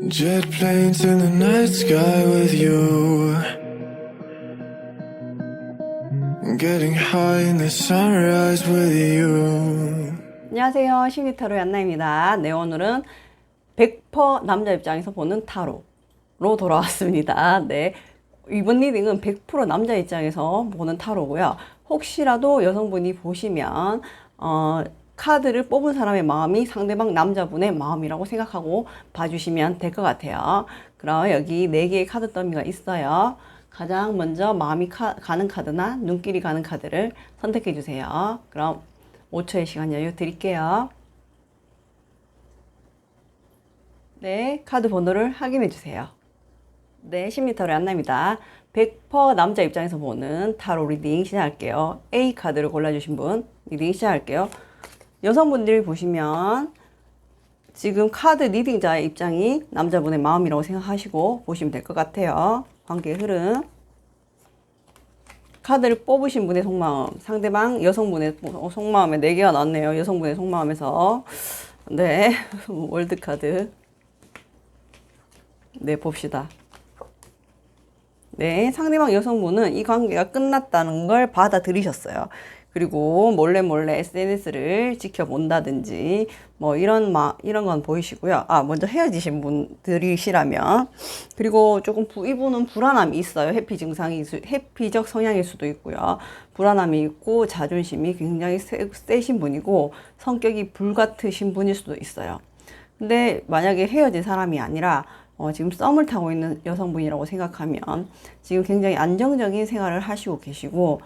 Jet planes in the night sky with you, getting high in the sunrise with you. 안녕하세요. 심리타로의 안나입니다. 네, 오늘은 100% 남자 입장에서 보는 타로로 돌아왔습니다. 네, 이번 리딩은 100% 남자 입장에서 보는 타로고요. 혹시라도 여성분이 보시면 카드를 뽑은 사람의 마음이 상대방 남자분의 마음이라고 생각하고 봐주시면 될 것 같아요. 그럼 여기 4개의 카드 더미가 있어요. 가장 먼저 마음이 가는 카드나 눈길이 가는 카드를 선택해 주세요. 그럼 5초의 시간 여유 드릴게요. 네, 카드 번호를 확인해 주세요. 네, 심리타로의 안나입니다. 100% 남자 입장에서 보는 타로 리딩 시작할게요. A 카드를 골라주신 분 리딩 시작할게요. 여성분들이 보시면 지금 카드 리딩자의 입장이 남자분의 마음이라고 생각하시고 보시면 될 것 같아요. 관계의 흐름. 카드를 뽑으신 분의 속마음, 상대방 여성분의 속마음에 4개가 나왔네요. 여성분의 속마음에서. 네, 월드카드. 네, 봅시다. 네, 상대방 여성분은 이 관계가 끝났다는 걸 받아들이셨어요. 그리고 몰래 SNS를 지켜본다든지 뭐 이런 건 보이시고요. 먼저 헤어지신 분들이시라면, 그리고 조금 이분은 불안함이 있어요. 회피적 성향일 수도 있고요. 불안함이 있고 자존심이 굉장히 세신 분이고 성격이 불같으신 분일 수도 있어요. 근데 만약에 헤어진 사람이 아니라 지금 썸을 타고 있는 여성분이라고 생각하면 지금 굉장히 안정적인 생활을 하시고 계시고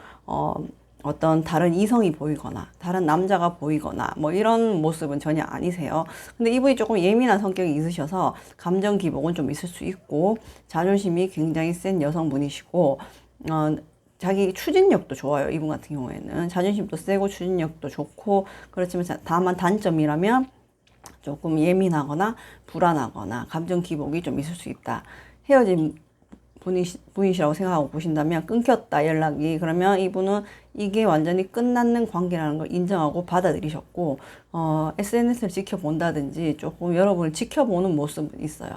어떤 다른 이성이 보이거나 다른 남자가 보이거나 뭐 이런 모습은 전혀 아니세요. 근데 이분이 조금 예민한 성격이 있으셔서 감정 기복은 좀 있을 수 있고 자존심이 굉장히 센 여성분이시고 자기 추진력도 좋아요. 이분 같은 경우에는 자존심도 세고 추진력도 좋고, 그렇지만 다만 단점이라면 조금 예민하거나 불안하거나 감정 기복이 좀 있을 수 있다. 헤어진 분이시라고 생각하고 보신다면, 끊겼다 연락이, 그러면 이분은 이게 완전히 끝나는 관계라는 걸 인정하고 받아들이셨고 SNS를 지켜본다든지 조금 여러분을 지켜보는 모습이 있어요.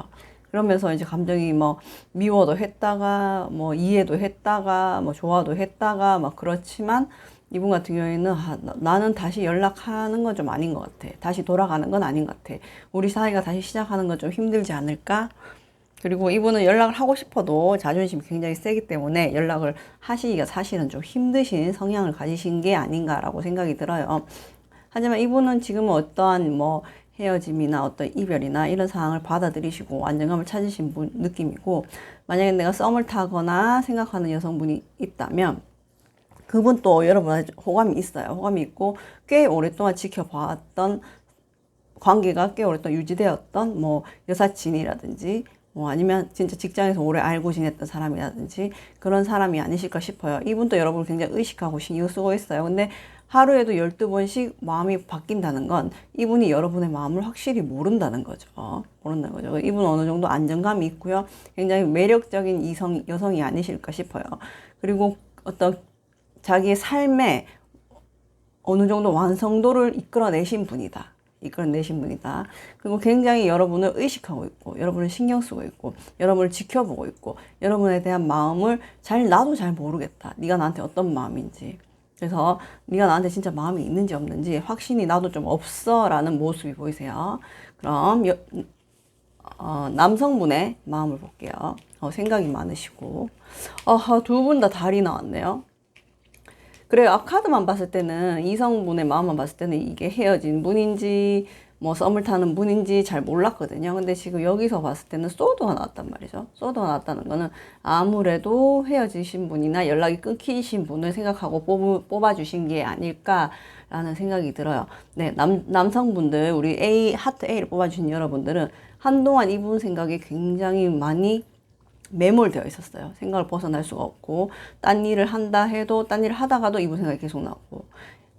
그러면서 이제 감정이 뭐 미워도 했다가 뭐 이해도 했다가 뭐 좋아도 했다가 막 그렇지만, 이분 같은 경우에는 나는 다시 연락하는 건 좀 아닌 것 같아. 다시 돌아가는 건 아닌 것 같아. 우리 사이가 다시 시작하는 건 좀 힘들지 않을까? 그리고 이분은 연락을 하고 싶어도 자존심이 굉장히 세기 때문에 연락을 하시기가 사실은 좀 힘드신 성향을 가지신 게 아닌가라고 생각이 들어요. 하지만 이분은 지금은 어떠한 뭐 헤어짐이나 어떤 이별이나 이런 상황을 받아들이시고 안정감을 찾으신 느낌이고, 만약에 내가 썸을 타거나 생각하는 여성분이 있다면 그분 또 여러분한테 호감이 있어요. 호감이 있고 꽤 오랫동안 지켜봤던 관계가 꽤 오랫동안 유지되었던 뭐 여사친이라든지 뭐 아니면 진짜 직장에서 오래 알고 지냈던 사람이라든지 그런 사람이 아니실까 싶어요. 이분도 여러분을 굉장히 의식하고 신경 쓰고 있어요. 근데 하루에도 12번씩 마음이 바뀐다는 건 이분이 여러분의 마음을 확실히 모른다는 거죠. 모른다는 거죠. 이분은 어느 정도 안정감이 있고요. 굉장히 매력적인 여성이 아니실까 싶어요. 그리고 어떤 자기의 삶에 어느 정도 완성도를 이끌어내신 분이다. 그리고 굉장히 여러분을 의식하고 있고, 여러분을 신경 쓰고 있고, 여러분을 지켜보고 있고, 여러분에 대한 마음을 나도 잘 모르겠다. 네가 나한테 어떤 마음인지. 그래서 네가 나한테 진짜 마음이 있는지 없는지 확신이 나도 좀 없어 라는 모습이 보이세요. 그럼 남성분의 마음을 볼게요. 생각이 많으시고, 두 분 다 달이 나왔네요. 그래요. 카드만 봤을 때는, 이성분의 마음만 봤을 때는 이게 헤어진 분인지 뭐 썸을 타는 분인지 잘 몰랐거든요. 근데 지금 여기서 봤을 때는 소드가 나왔단 말이죠. 소드가 나왔다는 거는 아무래도 헤어지신 분이나 연락이 끊기신 분을 생각하고 뽑아주신 게 아닐까라는 생각이 들어요. 네, 남성분들, 우리 하트 A를 뽑아주신 여러분들은 한동안 이분 생각이 굉장히 많이 매몰되어 있었어요. 생각을 벗어날 수가 없고, 딴 일을 한다 해도 딴 일을 하다가도 이분 생각이 계속 나고,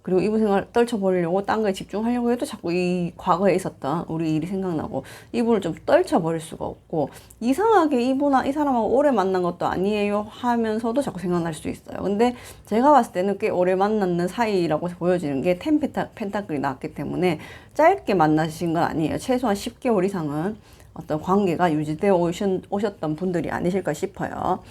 그리고 이분 생각을 떨쳐버리려고 딴 거에 집중하려고 해도 자꾸 이 과거에 있었던 우리 일이 생각나고, 이분을 좀 떨쳐버릴 수가 없고, 이상하게 이 사람하고 오래 만난 것도 아니에요 하면서도 자꾸 생각날 수 있어요. 근데 제가 봤을 때는 꽤 오래 만났는 사이라고 보여지는 게 펜타클이 나왔기 때문에 짧게 만나신 건 아니에요. 최소한 10개월 이상은 어떤 관계가 유지되어 오셨던 분들이 아니실까 싶어요.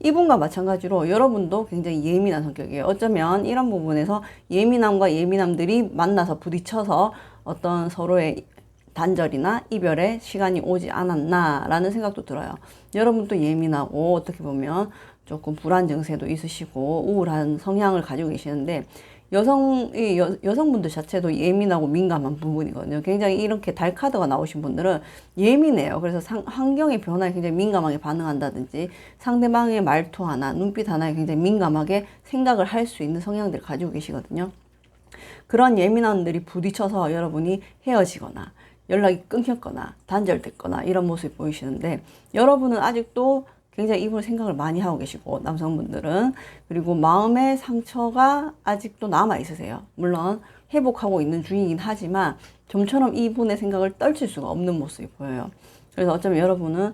이분과 마찬가지로 여러분도 굉장히 예민한 성격이에요. 어쩌면 이런 부분에서 예민함과 예민함들이 만나서 부딪혀서 어떤 서로의 단절이나 이별의 시간이 오지 않았나라는 생각도 들어요. 여러분도 예민하고 어떻게 보면 조금 불안 증세도 있으시고 우울한 성향을 가지고 계시는데 여성분들 자체도 예민하고 민감한 부분이거든요. 굉장히 이렇게 달 카드가 나오신 분들은 예민해요. 그래서 환경의 변화에 굉장히 민감하게 반응한다든지 상대방의 말투 하나, 눈빛 하나에 굉장히 민감하게 생각을 할 수 있는 성향들을 가지고 계시거든요. 그런 예민함들이 부딪혀서 여러분이 헤어지거나 연락이 끊겼거나 단절됐거나 이런 모습이 보이시는데 여러분은 아직도 굉장히 이분을 생각을 많이 하고 계시고 남성분들은 그리고 마음의 상처가 아직도 남아 있으세요. 물론 회복하고 있는 중이긴 하지만 좀처럼 이분의 생각을 떨칠 수가 없는 모습이 보여요. 그래서 어쩌면 여러분은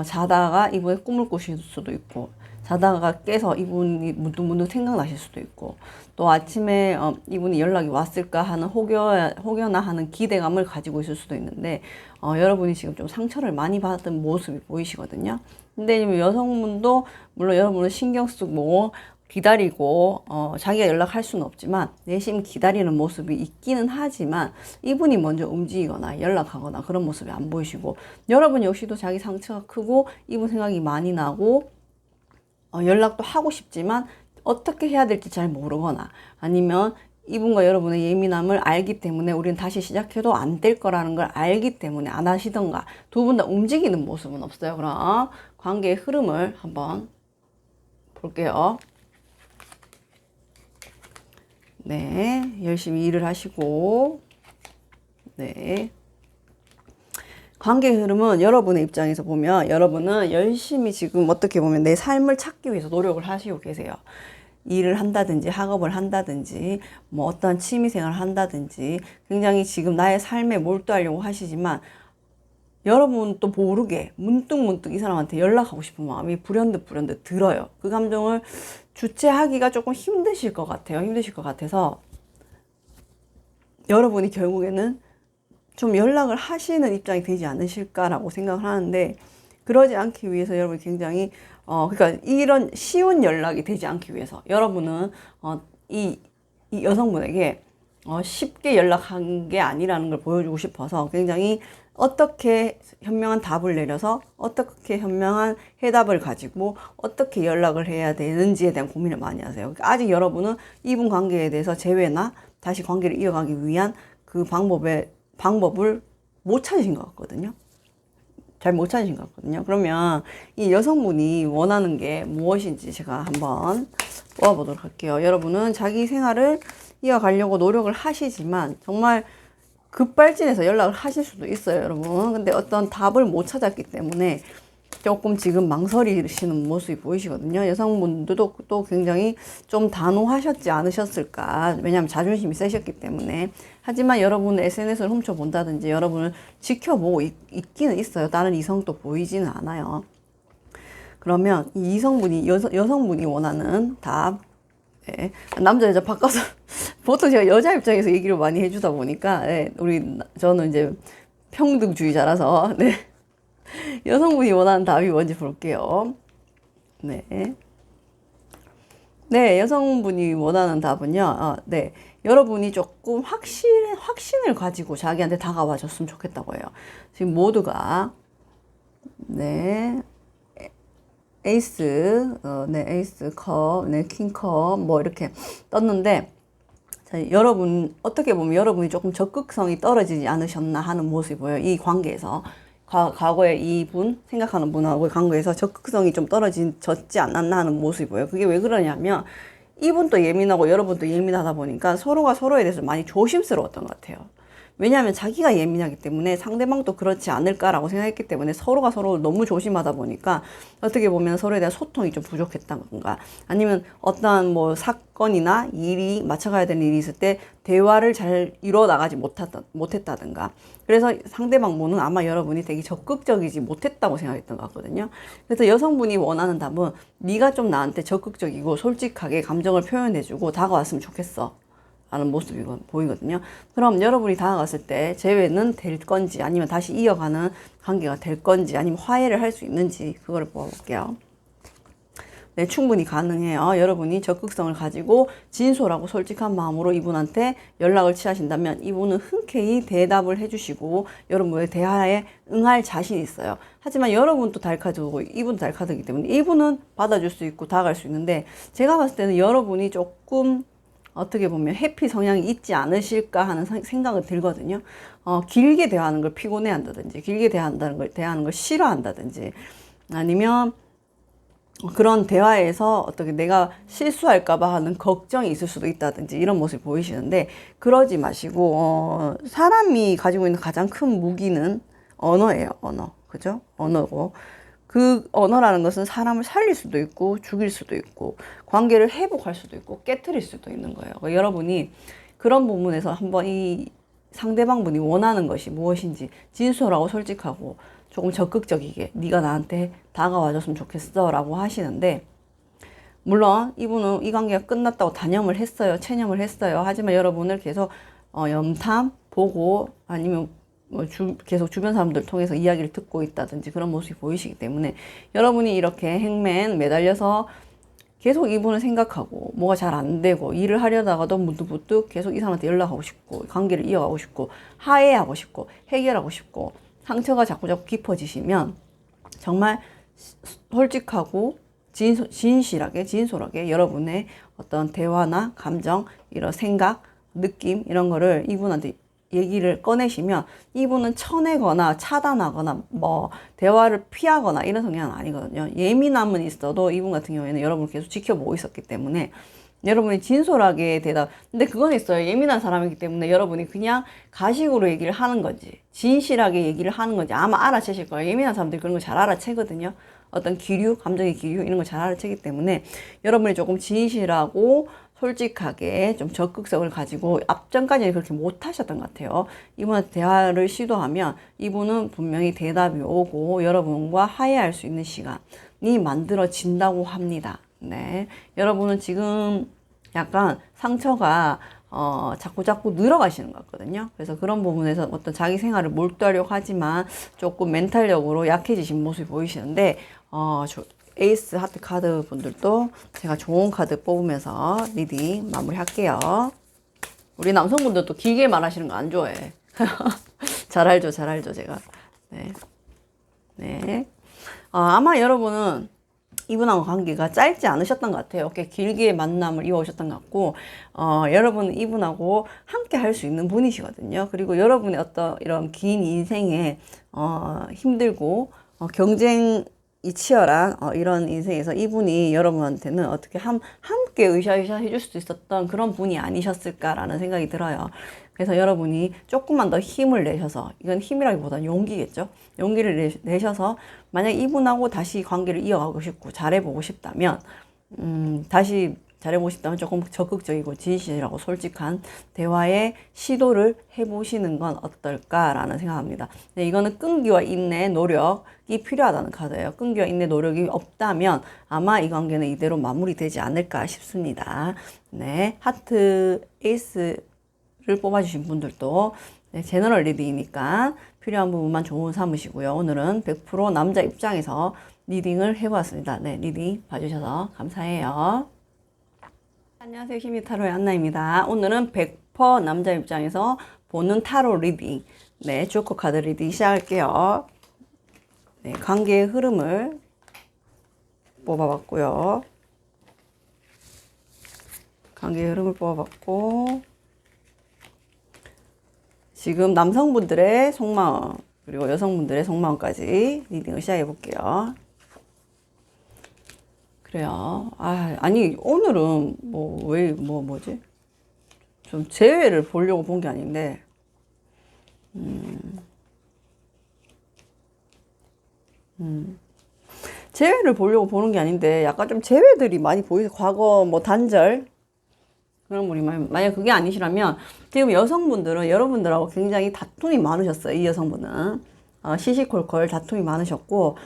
자다가 이분의 꿈을 꾸실 수도 있고 자다가 깨서 이분이 문득문득 생각나실 수도 있고 또 아침에 이분이 연락이 왔을까 하는 혹여나 하는 기대감을 가지고 있을 수도 있는데 여러분이 지금 좀 상처를 많이 받은 모습이 보이시거든요. 근데 여성분도 물론 여러분은 신경 쓰고 기다리고 자기가 연락할 수는 없지만 내심 기다리는 모습이 있기는 하지만 이분이 먼저 움직이거나 연락하거나 그런 모습이 안 보이시고 여러분 역시도 자기 상처가 크고 이분 생각이 많이 나고 연락도 하고 싶지만 어떻게 해야 될지 잘 모르거나 아니면 이분과 여러분의 예민함을 알기 때문에 우리는 다시 시작해도 안 될 거라는 걸 알기 때문에 안 하시던가 두 분 다 움직이는 모습은 없어요. 그럼 관계의 흐름을 한번 볼게요. 네, 열심히 일을 하시고 네. 관계의 흐름은 여러분의 입장에서 보면 여러분은 열심히 지금 어떻게 보면 내 삶을 찾기 위해서 노력을 하시고 계세요. 일을 한다든지 학업을 한다든지 뭐 어떤 취미생활을 한다든지 굉장히 지금 나의 삶에 몰두하려고 하시지만 여러분 또 모르게 문득문득 이 사람한테 연락하고 싶은 마음이 불현듯 들어요. 그 감정을 주체하기가 조금 힘드실 것 같아요. 힘드실 것 같아서 여러분이 결국에는 좀 연락을 하시는 입장이 되지 않으실까라고 생각을 하는데 그러지 않기 위해서 여러분이 굉장히 그러니까 이런 쉬운 연락이 되지 않기 위해서 여러분은 이 여성분에게 쉽게 연락한 게 아니라는 걸 보여주고 싶어서 굉장히 어떻게 현명한 답을 내려서 어떻게 현명한 해답을 가지고 어떻게 연락을 해야 되는지에 대한 고민을 많이 하세요. 그러니까 아직 여러분은 이분 관계에 대해서 재회나 다시 관계를 이어가기 위한 그 방법을 못 찾으신 것 같거든요. 잘 못 찾으신 것 같거든요. 그러면 이 여성분이 원하는 게 무엇인지 제가 한번 뽑아보도록 할게요. 여러분은 자기 생활을 이어가려고 노력을 하시지만 정말 급발진해서 연락을 하실 수도 있어요, 여러분. 근데 어떤 답을 못 찾았기 때문에 조금 지금 망설이시는 모습이 보이시거든요. 여성분들도 또 굉장히 좀 단호하셨지 않으셨을까. 왜냐하면 자존심이 세셨기 때문에. 하지만 여러분은 SNS를 훔쳐본다든지 여러분을 지켜보고 있기는 있어요. 다른 이성도 보이지는 않아요. 그러면 이 여성분이 원하는 답. 네. 남자, 여자 바꿔서 보통 제가 여자 입장에서 얘기를 많이 해주다 보니까 네, 저는 이제 평등주의자라서 네. 여성분이 원하는 답이 뭔지 볼게요. 네. 네, 여성분이 원하는 답은요. 네. 여러분이 조금 확신을 가지고 자기한테 다가와 줬으면 좋겠다고 해요. 지금 모두가 네. 에이스, 네, 에이스 컵, 네, 킹컵, 뭐 이렇게 떴는데, 자, 여러분, 어떻게 보면 여러분이 조금 적극성이 떨어지지 않으셨나 하는 모습이 보여요. 이 관계에서. 과거에 이분, 생각하는 분하고의 관계에서 적극성이 좀 떨어졌지 않았나 하는 모습이 보여요. 그게 왜 그러냐면, 이분도 예민하고 여러분도 예민하다 보니까 서로가 서로에 대해서 많이 조심스러웠던 것 같아요. 왜냐하면 자기가 예민하기 때문에 상대방도 그렇지 않을까라고 생각했기 때문에 서로가 서로를 너무 조심하다 보니까 어떻게 보면 서로에 대한 소통이 좀 부족했다던가 아니면 어떠한 뭐 사건이나 일이 맞춰가야 되는 일이 있을 때 대화를 잘 이루어 나가지 못했다든가 그래서 상대방 분은 아마 여러분이 되게 적극적이지 못했다고 생각했던 것 같거든요. 그래서 여성분이 원하는 답은 네가 좀 나한테 적극적이고 솔직하게 감정을 표현해주고 다가왔으면 좋겠어. 하는 모습이 보이거든요. 그럼 여러분이 다가갔을 때 재회는 될 건지 아니면 다시 이어가는 관계가 될 건지 아니면 화해를 할 수 있는지 그거를 뽑아볼게요. 네, 충분히 가능해요. 여러분이 적극성을 가지고 진솔하고 솔직한 마음으로 이분한테 연락을 취하신다면 이분은 흔쾌히 대답을 해주시고 여러분의 대화에 응할 자신이 있어요. 하지만 여러분도 달카드고 이분도 달카드이기 때문에 이분은 받아줄 수 있고 다가갈 수 있는데 제가 봤을 때는 여러분이 조금 어떻게 보면 회피 성향이 있지 않으실까 하는 생각은 들거든요. 길게 대화하는 걸 피곤해 한다든지 길게 대화하는 걸 싫어한다든지 아니면 그런 대화에서 어떻게 내가 실수할까봐 하는 걱정이 있을 수도 있다든지 이런 모습이 보이시는데 그러지 마시고 사람이 가지고 있는 가장 큰 무기는 언어예요. 언어. 그죠? 언어고 그 언어라는 것은 사람을 살릴 수도 있고 죽일 수도 있고 관계를 회복할 수도 있고 깨트릴 수도 있는 거예요. 그러니까 여러분이 그런 부분에서 한번 이 상대방분이 원하는 것이 무엇인지 진솔하고 솔직하고 조금 적극적이게 네가 나한테 다가와줬으면 좋겠어 라고 하시는데 물론 이분은 이 관계가 끝났다고 단념을 했어요. 체념을 했어요. 하지만 여러분을 계속 염탐, 보고 아니면 계속 주변 사람들 통해서 이야기를 듣고 있다든지 그런 모습이 보이시기 때문에 여러분이 이렇게 행맨 매달려서 계속 이분을 생각하고 뭐가 잘 안 되고 일을 하려다가도 문득문득 계속 이 사람한테 연락하고 싶고 관계를 이어가고 싶고 화해하고 싶고 해결하고 싶고 상처가 자꾸자꾸 깊어지시면 정말 솔직하고 진실하게 진솔하게 여러분의 어떤 대화나 감정 이런 생각 느낌 이런 거를 이분한테 얘기를 꺼내시면 이분은 쳐내거나 차단하거나 뭐 대화를 피하거나 이런 성향은 아니거든요. 예민함은 있어도 이분 같은 경우에는 여러분을 계속 지켜보고 있었기 때문에 여러분이 진솔하게 대답. 근데 그건 있어요. 예민한 사람이기 때문에 여러분이 그냥 가식으로 얘기를 하는 건지 진실하게 얘기를 하는 건지 아마 알아채실 거예요. 예민한 사람들이 그런 거 잘 알아채거든요. 어떤 기류, 감정의 기류 이런 거 잘 알아채기 때문에 여러분이 조금 진실하고 솔직하게 좀 적극성을 가지고 앞전까지는 그렇게 못 하셨던 것 같아요. 이분한테 대화를 시도하면 이분은 분명히 대답이 오고 여러분과 화해할 수 있는 시간이 만들어진다고 합니다. 네. 여러분은 지금 약간 상처가 자꾸 늘어가시는 것 같거든요. 그래서 그런 부분에서 어떤 자기 생활을 몰두하려고 하지만 조금 멘탈력으로 약해지신 모습이 보이시는데 에이스 하트 카드 분들도 제가 좋은 카드 뽑으면서 리딩 마무리 할게요. 우리 남성분들도 길게 말하시는 거 안 좋아해. 잘 알죠, 제가. 네. 네. 아마 여러분은 이분하고 관계가 짧지 않으셨던 것 같아요. 꽤 길게 만남을 이어오셨던 것 같고, 여러분은 이분하고 함께 할 수 있는 분이시거든요. 그리고 여러분의 어떤 이런 긴 인생에, 힘들고, 경쟁이 치열한, 이런 인생에서 이분이 여러분한테는 어떻게 함께 으쌰으쌰 해줄 수도 있었던 그런 분이 아니셨을까라는 생각이 들어요. 그래서 여러분이 조금만 더 힘을 내셔서, 이건 힘이라기보다는 용기겠죠? 용기를 내셔서, 만약 이분하고 다시 관계를 이어가고 싶고, 잘해보고 싶다면, 다시 잘해보고 싶다면 조금 적극적이고 진실하고 솔직한 대화의 시도를 해보시는 건 어떨까라는 생각합니다. 네, 이거는 끈기와 인내, 노력이 필요하다는 카드예요. 끈기와 인내, 노력이 없다면 아마 이 관계는 이대로 마무리되지 않을까 싶습니다. 네, 하트 에이스를 뽑아주신 분들도 네, 제너럴 리딩이니까 필요한 부분만 좋은 삼으시고요. 오늘은 100% 남자 입장에서 리딩을 해보았습니다. 네, 리딩 봐주셔서 감사해요. 안녕하세요. 힘이 타로의 안나입니다. 오늘은 100% 남자 입장에서 보는 타로 리딩. 네, 조커 카드 리딩 시작할게요. 네, 관계의 흐름을 뽑아봤고요. 관계의 흐름을 뽑아봤고, 지금 남성분들의 속마음, 그리고 여성분들의 속마음까지 리딩을 시작해 볼게요. 그래요. 아니, 오늘은 뭐지? 좀 재회를 보려고 본 게 아닌데, 재회를 보려고 보는 게 아닌데, 약간 좀 재회들이 많이 보이서 과거 뭐 단절, 그런 분이 만약 그게 아니시라면, 지금 여성분들은 여러분들하고 굉장히 다툼이 많으셨어요. 이 여성분은. 시시콜콜 다툼이 많으셨고,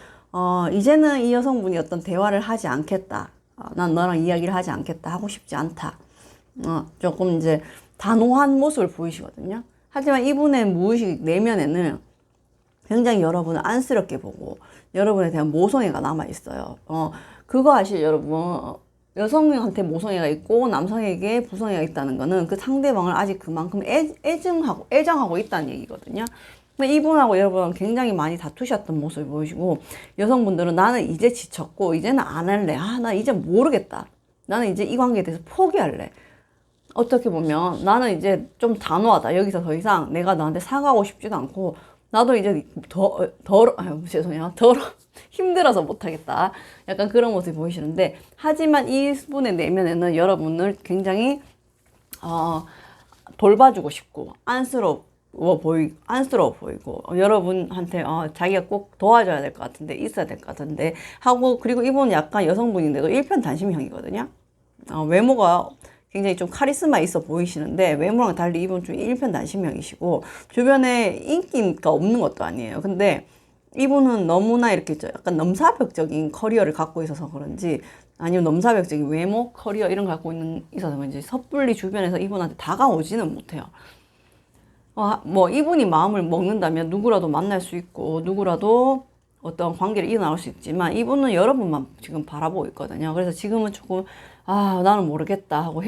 이제는 이 여성분이 어떤 대화를 하지 않겠다. 난 너랑 이야기를 하지 않겠다. 하고 싶지 않다. 조금 이제 단호한 모습을 보이시거든요. 하지만 이분의 무의식 내면에는 굉장히 여러분을 안쓰럽게 보고 여러분에 대한 모성애가 남아있어요. 그거 아시죠, 여러분? 여성한테 모성애가 있고 남성에게 부성애가 있다는 거는 그 상대방을 아직 그만큼 애정하고 있다는 얘기거든요. 근데 이분하고 여러분 굉장히 많이 다투셨던 모습을 보이시고, 여성분들은 나는 이제 지쳤고 이제는 안 할래. 나 이제 모르겠다. 나는 이제 이 관계에 대해서 포기할래. 어떻게 보면 나는 이제 좀 단호하다. 여기서 더 이상 내가 너한테 사과하고 싶지도 않고, 나도 이제 죄송해요. 힘들어서 못하겠다. 약간 그런 모습이 보이시는데, 하지만 이분의 내면에는 여러분을 굉장히, 돌봐주고 싶고, 안쓰러워 보이고, 여러분한테, 자기가 꼭 도와줘야 될 것 같은데, 있어야 될 것 같은데, 하고, 그리고 이분은 약간 여성분인데도 일편단심형이거든요. 외모가 굉장히 좀 카리스마 있어 보이시는데, 외모랑 달리 이분 좀 일편단심형이시고, 주변에 인기가 없는 것도 아니에요. 근데 이분은 너무나 이렇게 약간 넘사벽적인 커리어를 갖고 있어서 그런지, 아니면 넘사벽적인 외모, 커리어 이런 걸 갖고 있어서 그런지 섣불리 주변에서 이분한테 다가오지는 못해요. 뭐 이분이 마음을 먹는다면 누구라도 만날 수 있고 누구라도 어떤 관계를 이어나갈 수 있지만, 이분은 여러분만 지금 바라보고 있거든요. 그래서 지금은 조금 나는 모르겠다 하고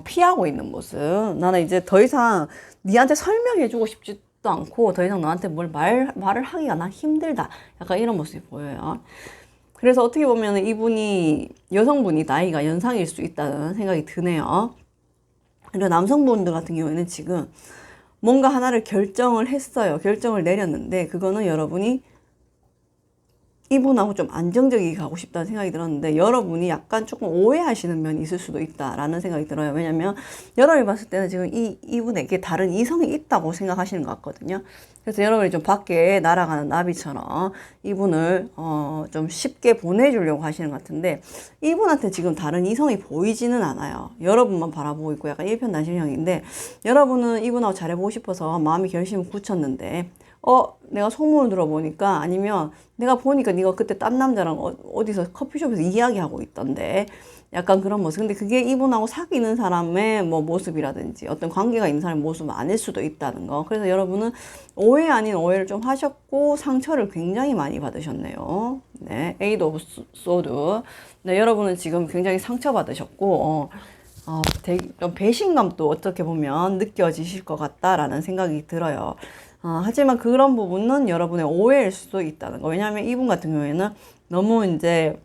피하고 있는 모습. 나는 이제 더 이상 니한테 설명해주고 싶지도 않고 더 이상 너한테 말을 하기가 난 힘들다. 약간 이런 모습이 보여요. 그래서 어떻게 보면 여성분이 나이가 연상일 수 있다는 생각이 드네요. 그리고 남성분들 같은 경우에는 지금 뭔가 하나를 결정을 했어요. 결정을 내렸는데, 그거는 여러분이 이분하고 좀 안정적이게 가고 싶다는 생각이 들었는데, 여러분이 약간 조금 오해하시는 면이 있을 수도 있다라는 생각이 들어요. 왜냐면 여러분이 봤을 때는 지금 이분에게 다른 이성이 있다고 생각하시는 것 같거든요. 그래서 여러분이 좀 밖에 날아가는 나비처럼 이분을 좀 쉽게 보내주려고 하시는 것 같은데, 이분한테 지금 다른 이성이 보이지는 않아요. 여러분만 바라보고 있고 약간 일편단심형인데, 여러분은 이분하고 잘해보고 싶어서 마음이 결심을 굳혔는데, 내가 소문을 들어보니까, 아니면 내가 보니까 네가 그때 딴 남자랑 어디서 커피숍에서 이야기하고 있던데, 약간 그런 모습. 근데 그게 이분하고 사귀는 사람의 뭐 모습이라든지 어떤 관계가 있는 사람의 모습은 아닐 수도 있다는 거. 그래서 여러분은 오해 아닌 오해를 좀 하셨고 상처를 굉장히 많이 받으셨네요. 네, 에이드 오브 소드. 네, 여러분은 지금 굉장히 상처받으셨고 되게 좀 배신감도 어떻게 보면 느껴지실 것 같다라는 생각이 들어요. 하지만 그런 부분은 여러분의 오해일 수도 있다는 거. 왜냐하면 이분 같은 경우에는 너무 이제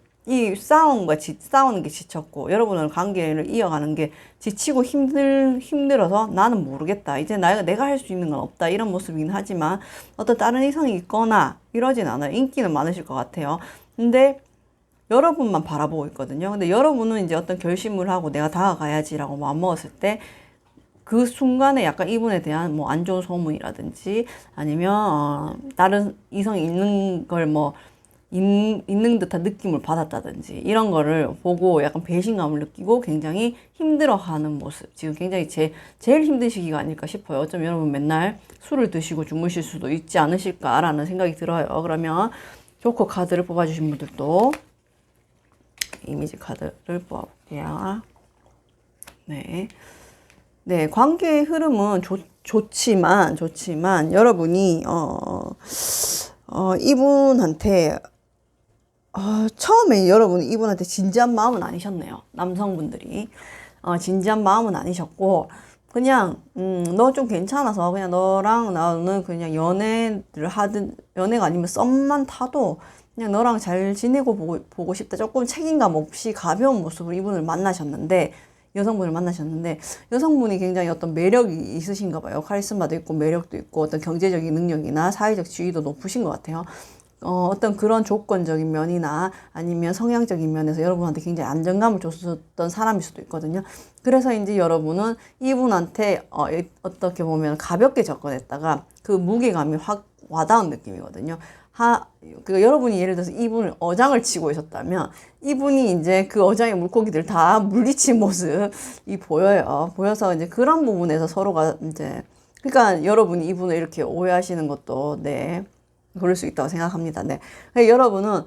싸우는 게 지쳤고, 여러분은 관계를 이어가는 게 지치고 힘들어서 나는 모르겠다. 이제 내가 할 수 있는 건 없다. 이런 모습이긴 하지만 어떤 다른 이성이 있거나 이러진 않아요. 인기는 많으실 것 같아요. 근데 여러분만 바라보고 있거든요. 근데 여러분은 이제 어떤 결심을 하고 내가 다가가야지라고 마음먹었을 때, 그 순간에 약간 이분에 대한 뭐 안 좋은 소문이라든지 아니면 다른 이성이 있는 걸 있는 듯한 느낌을 받았다든지 이런 거를 보고 약간 배신감을 느끼고 굉장히 힘들어하는 모습. 지금 굉장히 제일 힘든 시기가 아닐까 싶어요. 어쩌면 여러분 맨날 술을 드시고 주무실 수도 있지 않으실까라는 생각이 들어요. 그러면 조커 카드를 뽑아주신 분들도 이미지 카드를 뽑아볼게요. 네, 관계의 흐름은 좋지만 여러분이 이분한테 처음에 여러분 이분한테 진지한 마음은 아니셨네요. 남성분들이 진지한 마음은 아니셨고, 그냥 너 좀 괜찮아서 그냥 너랑 나는 그냥 연애가 아니면 썸만 타도 그냥 너랑 잘 지내고 보고 싶다. 조금 책임감 없이 가벼운 모습으로 이분을 만나셨는데, 여성분을 만나셨는데, 여성분이 굉장히 어떤 매력이 있으신가 봐요. 카리스마도 있고 매력도 있고 어떤 경제적인 능력이나 사회적 지위도 높으신 것 같아요. 어떤 그런 조건적인 면이나 아니면 성향적인 면에서 여러분한테 굉장히 안정감을 줬었던 사람일 수도 있거든요. 그래서 이제 여러분은 이분한테 어떻게 보면 가볍게 접근했다가 그 무게감이 확 와닿은 느낌이거든요. 여러분이 예를 들어서 이분을 어장을 치고 있었다면, 이분이 이제 그 어장의 물고기들 다 물리친 모습이 보여서 이제 그런 부분에서 서로가 이제, 그러니까 여러분이 이분을 이렇게 오해하시는 것도, 네, 그럴 수 있다고 생각합니다. 네. 여러분은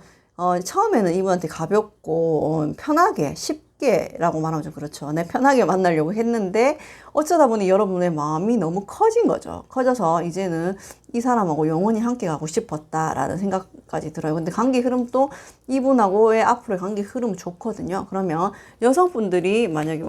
처음에는 이분한테 가볍고 편하게 쉽게라고 말하면 좀 그렇죠. 내 편하게 만나려고 했는데 어쩌다 보니 여러분의 마음이 너무 커진 거죠. 커져서 이제는 이 사람하고 영원히 함께 가고 싶었다라는 생각까지 들어요. 근데 관계 흐름도 이분하고의 앞으로의 관계 흐름 좋거든요. 그러면 여성분들이 만약에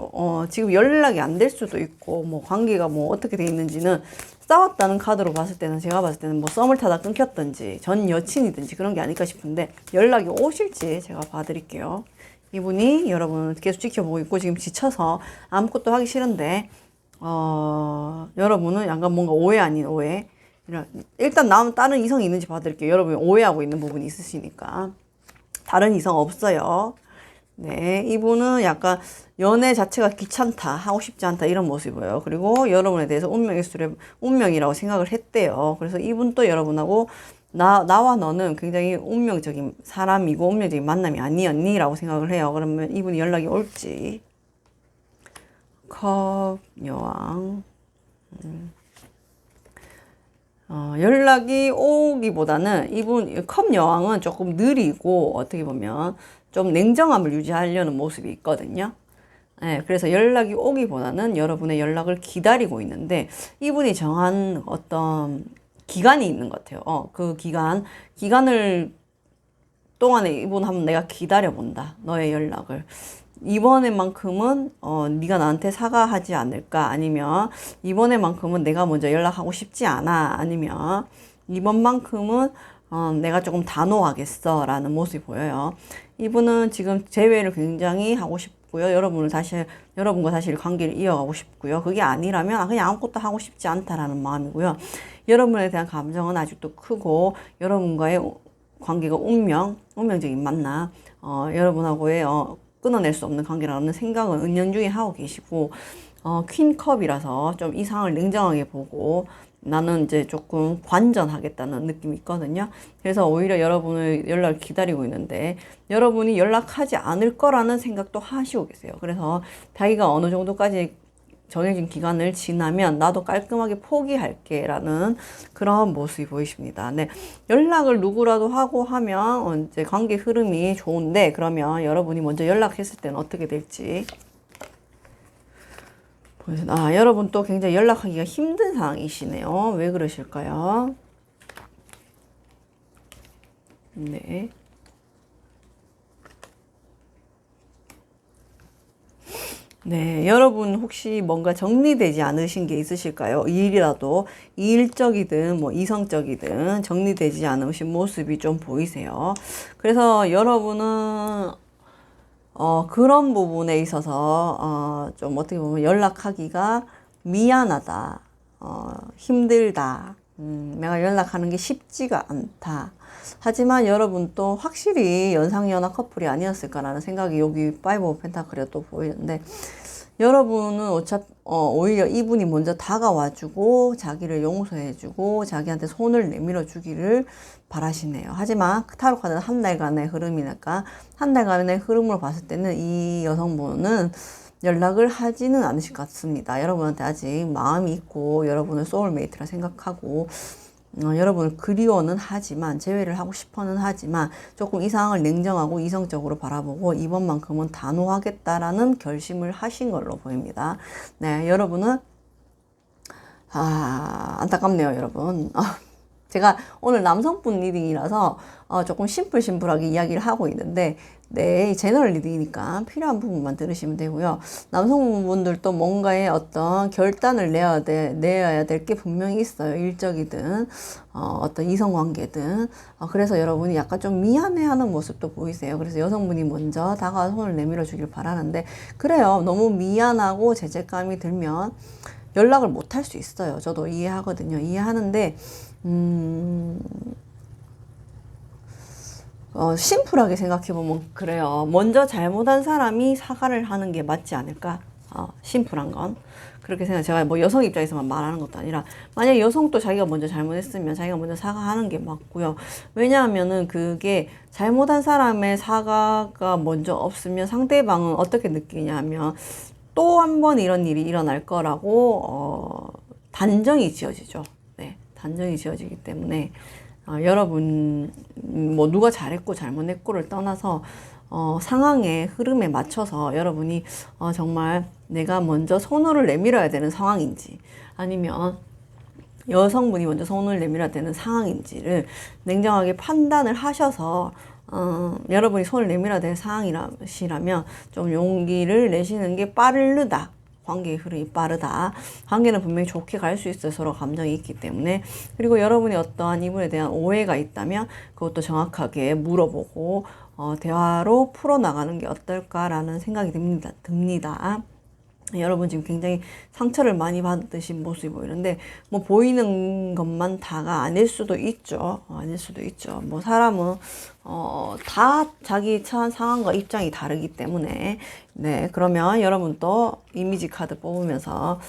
지금 연락이 안 될 수도 있고 뭐 관계가 뭐 어떻게 돼 있는지는 싸웠다는 카드로 봤을 때는 제가 봤을 때는 뭐 썸을 타다 끊겼든지 전 여친이든지 그런 게 아닐까 싶은데 연락이 오실지 제가 봐드릴게요. 이분이 여러분을 계속 지켜보고 있고 지금 지쳐서 아무것도 하기 싫은데 여러분은 약간 뭔가 오해 아닌 오해. 일단 다른 이성이 있는지 봐드릴게요. 여러분이 오해하고 있는 부분이 있으시니까. 다른 이성 없어요. 네, 이분은 약간 연애 자체가 귀찮다, 하고 싶지 않다 이런 모습이에요. 그리고 여러분에 대해서 운명이라고 생각을 했대요. 그래서 이분도 여러분하고 나와 너는 굉장히 운명적인 사람이고 운명적인 만남이 아니었니? 라고 생각을 해요. 그러면 이분이 연락이 올지. 컵 여왕. 연락이 오기보다는 이분 컵 여왕은 조금 느리고 어떻게 보면 좀 냉정함을 유지하려는 모습이 있거든요. 네, 그래서 연락이 오기보다는 여러분의 연락을 기다리고 있는데 이분이 정한 어떤 기간이 있는 것 같아요. 그 기간을 동안에 이분 한번 내가 기다려본다. 너의 연락을. 이번에만큼은 네가 나한테 사과하지 않을까? 아니면 이번에만큼은 내가 먼저 연락하고 싶지 않아? 아니면 이번만큼은 내가 조금 단호하겠어 라는 모습이 보여요. 이분은 지금 재회를 굉장히 하고 싶고요. 여러분과 다시 관계를 이어가고 싶고요. 그게 아니라면 그냥 아무것도 하고 싶지 않다라는 마음이고요. 여러분에 대한 감정은 아직도 크고 여러분과의 관계가 운명적인 만남, 여러분하고의 끊어낼 수 없는 관계라는 생각은 은연중에 하고 계시고 퀸컵이라서 좀 이 상황을 냉정하게 보고 나는 이제 조금 관전하겠다는 느낌이 있거든요. 그래서 오히려 여러분의 연락을 기다리고 있는데 여러분이 연락하지 않을 거라는 생각도 하시고 계세요. 그래서 자기가 어느 정도까지 정해진 기간을 지나면 나도 깔끔하게 포기할게 라는 그런 모습이 보이십니다. 네, 연락을 누구라도 하고 하면 이제 관계 흐름이 좋은데 그러면 여러분이 먼저 연락했을 때는 어떻게 될지 보여주세요. 여러분 또 굉장히 연락하기가 힘든 상황이시네요. 왜 그러실까요? 네. 네, 여러분 혹시 뭔가 정리되지 않으신 게 있으실까요? 일이라도 일적이든 뭐 이성적이든 정리되지 않으신 모습이 좀 보이세요. 그래서 여러분은 그런 부분에 있어서 좀 어떻게 보면 연락하기가 미안하다, 힘들다, 내가 연락하는 게 쉽지가 않다. 하지만 여러분 또 확실히 연상연하 커플이 아니었을까라는 생각이 여기 파이브 오브 펜타클에 또 보이는데 여러분은 오히려 이분이 먼저 다가와주고 자기를 용서해주고 자기한테 손을 내밀어 주기를 바라시네요. 하지만 타로 카드는 한 달간의 흐름이니까 한 달간의 흐름으로 봤을 때는 이 여성분은 연락을 하지는 않으실 것 같습니다. 여러분한테 아직 마음이 있고 여러분을 소울메이트라 생각하고 여러분을 그리워는 하지만 재회를 하고 싶어는 하지만 조금 이 상황을 냉정하고 이성적으로 바라보고 이번만큼은 단호하겠다라는 결심을 하신 걸로 보입니다. 네, 여러분은 안타깝네요, 여러분. 제가 오늘 남성분 리딩이라서 조금 심플하게 이야기를 하고 있는데 네, 제너럴 리딩이니까 필요한 부분만 들으시면 되고요. 남성분들도 뭔가의 어떤 결단을 내어야 될 게 분명히 있어요. 일적이든 어떤 이성관계든 그래서 여러분이 약간 좀 미안해하는 모습도 보이세요. 그래서 여성분이 먼저 다가와 손을 내밀어 주길 바라는데 그래요. 너무 미안하고 죄책감이 들면 연락을 못 할 수 있어요. 저도 이해하거든요. 이해하는데 심플하게 생각해보면 그래요. 먼저 잘못한 사람이 사과를 하는 게 맞지 않을까? 심플한 건. 그렇게 생각해요. 제가 뭐 여성 입장에서만 말하는 것도 아니라, 만약 여성도 자기가 먼저 잘못했으면 자기가 먼저 사과하는 게 맞고요. 왜냐하면은 그게 잘못한 사람의 사과가 먼저 없으면 상대방은 어떻게 느끼냐면, 또 한 번 이런 일이 일어날 거라고, 단정이 지어지죠. 네. 단정이 지어지기 때문에, 여러분 뭐 누가 잘했고 잘못했고를 떠나서 상황의 흐름에 맞춰서 여러분이 정말 내가 먼저 손을 내밀어야 되는 상황인지 아니면 여성분이 먼저 손을 내밀어야 되는 상황인지를 냉정하게 판단을 하셔서 여러분이 손을 내밀어야 될 상황이라면 좀 용기를 내시는 게 빠르다. 관계의 흐름이 빠르다. 관계는 분명히 좋게 갈 수 있어요. 서로 감정이 있기 때문에. 그리고 여러분이 어떠한 이분에 대한 오해가 있다면 그것도 정확하게 물어보고 대화로 풀어나가는 게 어떨까라는 생각이 듭니다. 여러분 지금 굉장히 상처를 많이 받으신 모습이 보이는데 뭐 보이는 것만 다가 아닐 수도 있죠. 아닐 수도 있죠. 뭐 사람은 다 자기 처한 상황과 입장이 다르기 때문에 네 그러면 여러분 또 이미지 카드 뽑으면서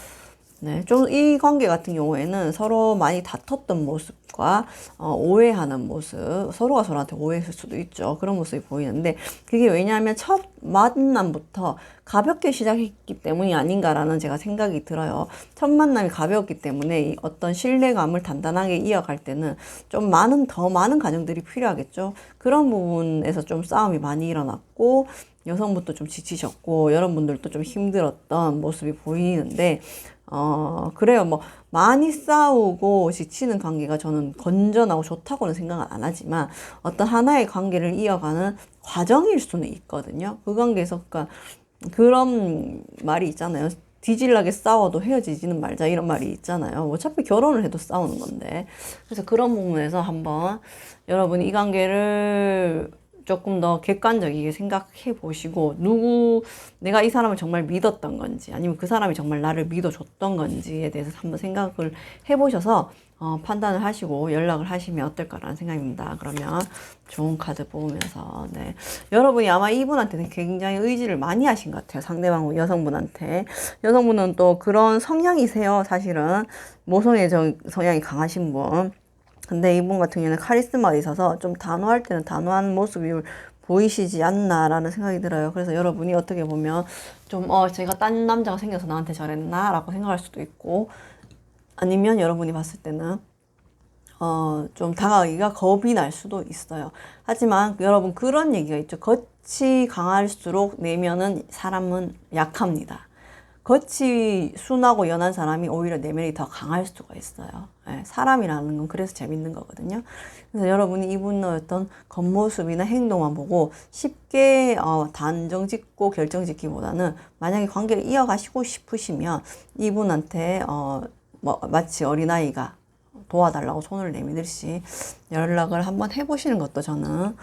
네, 좀 이 관계 같은 경우에는 서로 많이 다퉜던 모습과 오해하는 모습, 서로가 서로한테 오해했을 수도 있죠. 그런 모습이 보이는데 그게 왜냐하면 첫 만남부터 가볍게 시작했기 때문이 아닌가라는 제가 생각이 들어요. 첫 만남이 가벼웠기 때문에 이 어떤 신뢰감을 단단하게 이어갈 때는 좀 더 많은 과정들이 필요하겠죠. 그런 부분에서 좀 싸움이 많이 일어났고 여성분도 좀 지치셨고 여러분들도 좀 힘들었던 모습이 보이는데 그래요. 뭐, 많이 싸우고 지치는 관계가 저는 건전하고 좋다고는 생각은 안 하지만 어떤 하나의 관계를 이어가는 과정일 수는 있거든요. 그 관계에서, 그러니까 그런 말이 있잖아요. 뒤질나게 싸워도 헤어지지는 말자 이런 말이 있잖아요. 어차피 결혼을 해도 싸우는 건데. 그래서 그런 부분에서 한번 여러분이 이 관계를 조금 더 객관적이게 생각해 보시고 내가 이 사람을 정말 믿었던 건지 아니면 그 사람이 정말 나를 믿어줬던 건지에 대해서 한번 생각을 해 보셔서 판단을 하시고 연락을 하시면 어떨까라는 생각입니다. 그러면 좋은 카드 뽑으면서 네 여러분이 아마 이분한테는 굉장히 의지를 많이 하신 것 같아요. 상대방 여성분한테. 여성분은 또 그런 성향이세요. 사실은 모성애 성향이 강하신 분. 근데 이분 같은 경우에는 카리스마가 있어서 좀 단호할 때는 단호한 모습이 보이시지 않나라는 생각이 들어요. 그래서 여러분이 어떻게 보면 좀 제가 딴 남자가 생겨서 나한테 저랬나 라고 생각할 수도 있고 아니면 여러분이 봤을 때는 좀 다가가기가 겁이 날 수도 있어요. 하지만 여러분 그런 얘기가 있죠. 겉이 강할수록 내면은 사람은 약합니다. 겉이 순하고 연한 사람이 오히려 내면이 더 강할 수가 있어요. 네, 사람이라는 건 그래서 재밌는 거거든요. 그래서 여러분이 이분의 어떤 겉모습이나 행동만 보고 쉽게 단정 짓고 결정 짓기보다는 만약에 관계를 이어가시고 싶으시면 이분한테 뭐 마치 어린아이가 도와달라고 손을 내밀듯이 연락을 한번 해보시는 것도 저는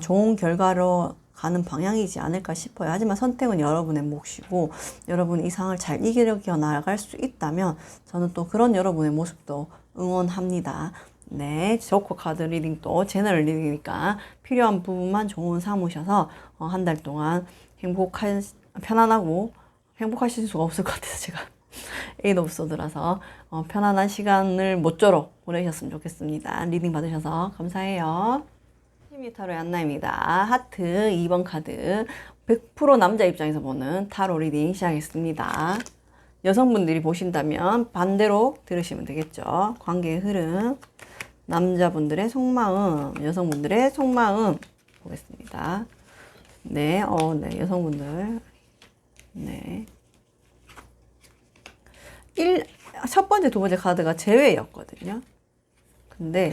좋은 결과로 가는 방향이지 않을까 싶어요. 하지만 선택은 여러분의 몫이고 여러분 이 상을 잘 이겨 나갈 수 있다면 저는 또 그런 여러분의 모습도 응원합니다. 네, 조커 카드 리딩 또 제너럴 리딩이니까 필요한 부분만 좋은 삼으셔서 한 달 동안 편안하고 행복하실 수가 없을 것 같아서 제가 에이드 오브 소드라서 편안한 시간을 모쪼록 보내셨으면 좋겠습니다. 리딩 받으셔서 감사해요. 타로의 안나입니다. 하트 2번 카드 100% 남자 입장에서 보는 타로 리딩 시작했습니다. 여성분들이 보신다면 반대로 들으시면 되겠죠. 관계의 흐름, 남자분들의 속마음, 여성분들의 속마음 보겠습니다. 네, 네, 여성분들. 네. 첫 번째, 두 번째 카드가 재회였거든요. 근데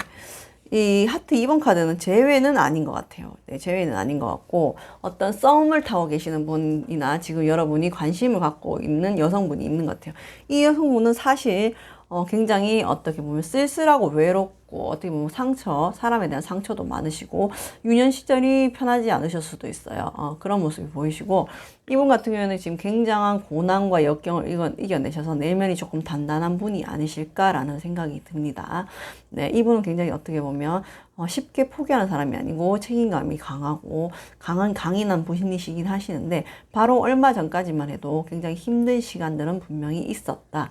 이 하트 2번 카드는 재회는 아닌 것 같아요. 네, 재회는 아닌 것 같고 어떤 썸을 타고 계시는 분이나 지금 여러분이 관심을 갖고 있는 여성분이 있는 것 같아요. 이 여성분은 사실 굉장히 어떻게 보면 쓸쓸하고 외롭고 어떻게 보면 사람에 대한 상처도 많으시고 유년 시절이 편하지 않으셨을 수도 있어요. 그런 모습이 보이시고 이분 같은 경우에는 지금 굉장한 고난과 역경을 이겨내셔서 내면이 조금 단단한 분이 아니실까라는 생각이 듭니다. 네, 이분은 굉장히 어떻게 보면 쉽게 포기하는 사람이 아니고 책임감이 강하고 강인한 분이시긴 하시는데 바로 얼마 전까지만 해도 굉장히 힘든 시간들은 분명히 있었다.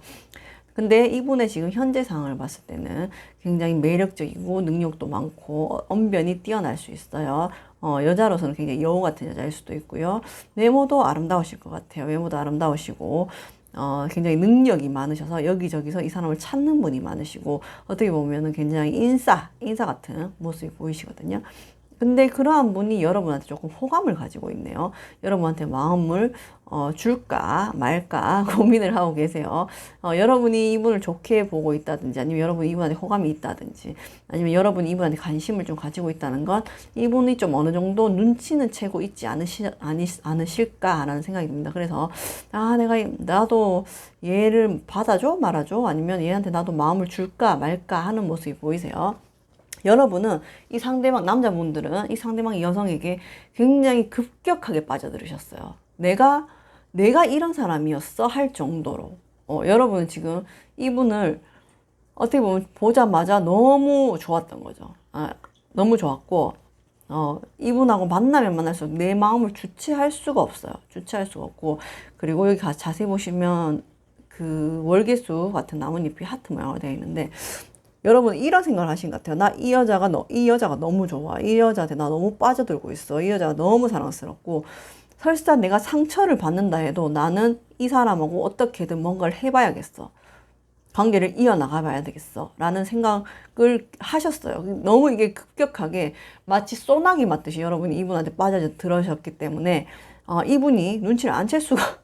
근데 이분의 지금 현재 상황을 봤을 때는 굉장히 매력적이고 능력도 많고 언변이 뛰어날 수 있어요. 여자로서는 굉장히 여우 같은 여자일 수도 있고요. 외모도 아름다우실 것 같아요. 외모도 아름다우시고 굉장히 능력이 많으셔서 여기저기서 이 사람을 찾는 분이 많으시고 어떻게 보면은 굉장히 인싸 같은 모습이 보이시거든요. 근데 그러한 분이 여러분한테 조금 호감을 가지고 있네요. 여러분한테 마음을 줄까 말까 고민을 하고 계세요. 여러분이 이분을 좋게 보고 있다든지 아니면 여러분이 이분한테 호감이 있다든지 아니면 여러분이 이분한테 관심을 좀 가지고 있다는 건 이분이 좀 어느 정도 눈치는 채고 있지 않으실까라는 생각이 듭니다. 그래서 나도 얘를 받아줘 말아줘 아니면 얘한테 나도 마음을 줄까 말까 하는 모습이 보이세요. 여러분은 이 상대방, 남자분들은 이 상대방 여성에게 굉장히 급격하게 빠져들으셨어요. 내가 이런 사람이었어? 할 정도로. 여러분은 지금 이분을 어떻게 보면 보자마자 너무 좋았던 거죠. 너무 좋았고, 이분하고 만나면 만날수록 내 마음을 주체할 수가 없어요. 주체할 수가 없고, 그리고 여기 자세히 보시면 그 월계수 같은 나뭇잎이 하트 모양으로 되어 있는데, 여러분 이런 생각을 하신 것 같아요. 이 여자가 너무 좋아. 이 여자한테 나 너무 빠져들고 있어. 이 여자가 너무 사랑스럽고 설사 내가 상처를 받는다 해도 나는 이 사람하고 어떻게든 뭔가를 해봐야겠어. 관계를 이어나가 봐야 되겠어. 라는 생각을 하셨어요. 너무 이게 급격하게 마치 소나기 맞듯이 여러분이 이분한테 빠져들으셨기 때문에 이분이 눈치를 안 챌 수가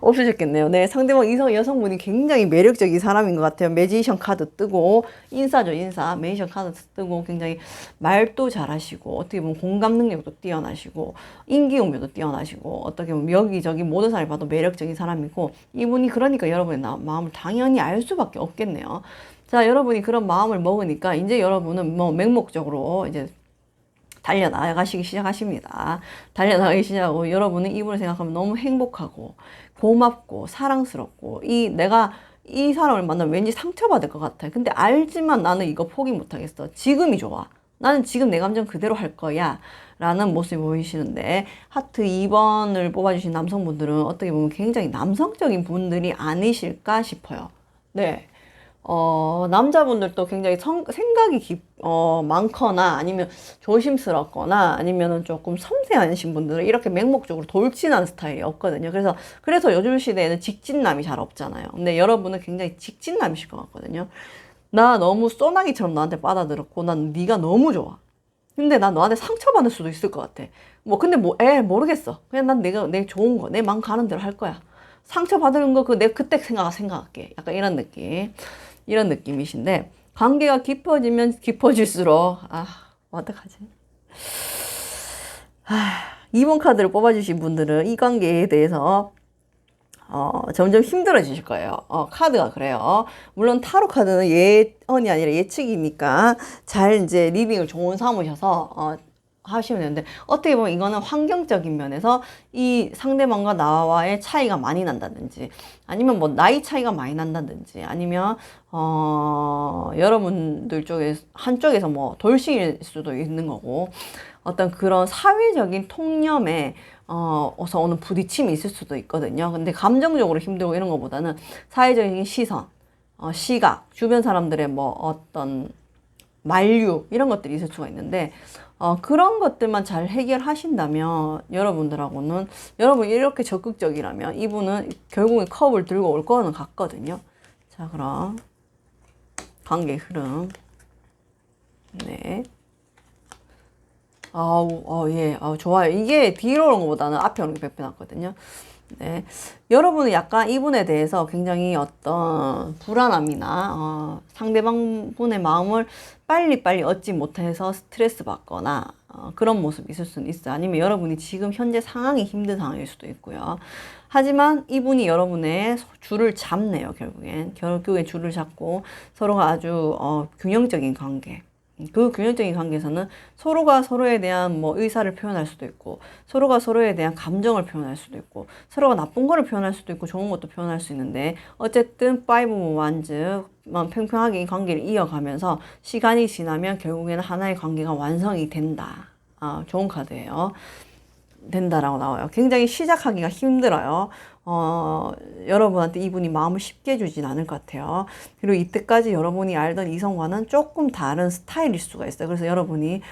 없으셨겠네요. 네, 상대방 여성분이 굉장히 매력적인 사람인 것 같아요. 매지션 카드 뜨고, 인싸죠, 인싸. 매지션 카드 뜨고, 굉장히 말도 잘하시고, 어떻게 보면 공감 능력도 뛰어나시고, 인기응변도 뛰어나시고, 어떻게 보면 여기저기 모든 사람이 봐도 매력적인 사람이고, 이분이 그러니까 여러분의 마음을 당연히 알 수밖에 없겠네요. 자, 여러분이 그런 마음을 먹으니까, 이제 여러분은 뭐 맹목적으로 이제 달려나가시기 시작하십니다. 달려나가기 시작하고 여러분은 이분을 생각하면 너무 행복하고 고맙고 사랑스럽고 내가 이 사람을 만나면 왠지 상처받을 것 같아. 근데 알지만 나는 이거 포기 못하겠어. 지금이 좋아. 나는 지금 내 감정 그대로 할 거야. 라는 모습이 보이시는데 하트 2번을 뽑아주신 남성분들은 어떻게 보면 굉장히 남성적인 분들이 아니실까 싶어요. 네. 남자분들도 굉장히 생각이 많거나 아니면 조심스럽거나 아니면은 조금 섬세하신 분들은 이렇게 맹목적으로 돌진하는 스타일이 없거든요. 그래서 요즘 시대에는 직진남이 잘 없잖아요. 근데 여러분은 굉장히 직진남이실 것 같거든요. 나 너무 소나기처럼 너한테 빠져들었고 난 네가 너무 좋아. 근데 난 너한테 상처받을 수도 있을 것 같아. 근데 모르겠어. 그냥 난 내 좋은 거, 내 마음 가는 대로 할 거야. 상처받는 거, 내가 그때 생각할게. 약간 이런 느낌이신데, 관계가 깊어지면 깊어질수록, 어떡하지? 2번 카드를 뽑아주신 분들은 이 관계에 대해서 점점 힘들어지실 거예요. 카드가 그래요. 물론 타로 카드는 예언이 아니라 예측이니까 잘 이제 리딩을 좋은 삼으셔서 하시면 되는데 어떻게 보면 이거는 환경적인 면에서 이 상대방과 나와의 차이가 많이 난다든지 아니면 뭐 나이 차이가 많이 난다든지 아니면 여러분들 한쪽에서 뭐 돌싱일 수도 있는 거고 어떤 그런 사회적인 통념에 어서 오는 부딪힘이 있을 수도 있거든요. 근데 감정적으로 힘들고 이런 것보다는 사회적인 시선, 시각, 주변 사람들의 뭐 어떤 만류 이런 것들이 있을 수가 있는데 그런 것들만 잘 해결하신다면 여러분들하고는 여러분이 이렇게 적극적이라면 이분은 결국에 컵을 들고 올 거는 같거든요. 자, 그럼 관계 흐름. 네. 예, 좋아요. 이게 뒤로 오는 것보다는 앞에 오는 게 100배 낫거든요. 네. 여러분은 약간 이분에 대해서 굉장히 어떤 불안함이나, 상대방 분의 마음을 빨리빨리 얻지 못해서 스트레스 받거나, 그런 모습이 있을 수는 있어요. 아니면 여러분이 지금 현재 상황이 힘든 상황일 수도 있고요. 하지만 이분이 여러분의 줄을 잡네요, 결국엔. 결국엔 줄을 잡고 서로가 아주, 균형적인 관계. 그 균형적인 관계에서는 서로가 서로에 대한 뭐 의사를 표현할 수도 있고 서로가 서로에 대한 감정을 표현할 수도 있고 서로가 나쁜 거를 표현할 수도 있고 좋은 것도 표현할 수 있는데 어쨌든 파이브 오브 완즈 평평하게 이 관계를 이어가면서 시간이 지나면 결국에는 하나의 관계가 완성이 된다. 좋은 카드예요. 된다라고 나와요. 굉장히 시작하기가 힘들어요. 여러분한테 이분이 마음을 쉽게 주진 않을 것 같아요. 그리고 이때까지 여러분이 알던 이성과는 조금 다른 스타일일 수가 있어요. 그래서 여러분이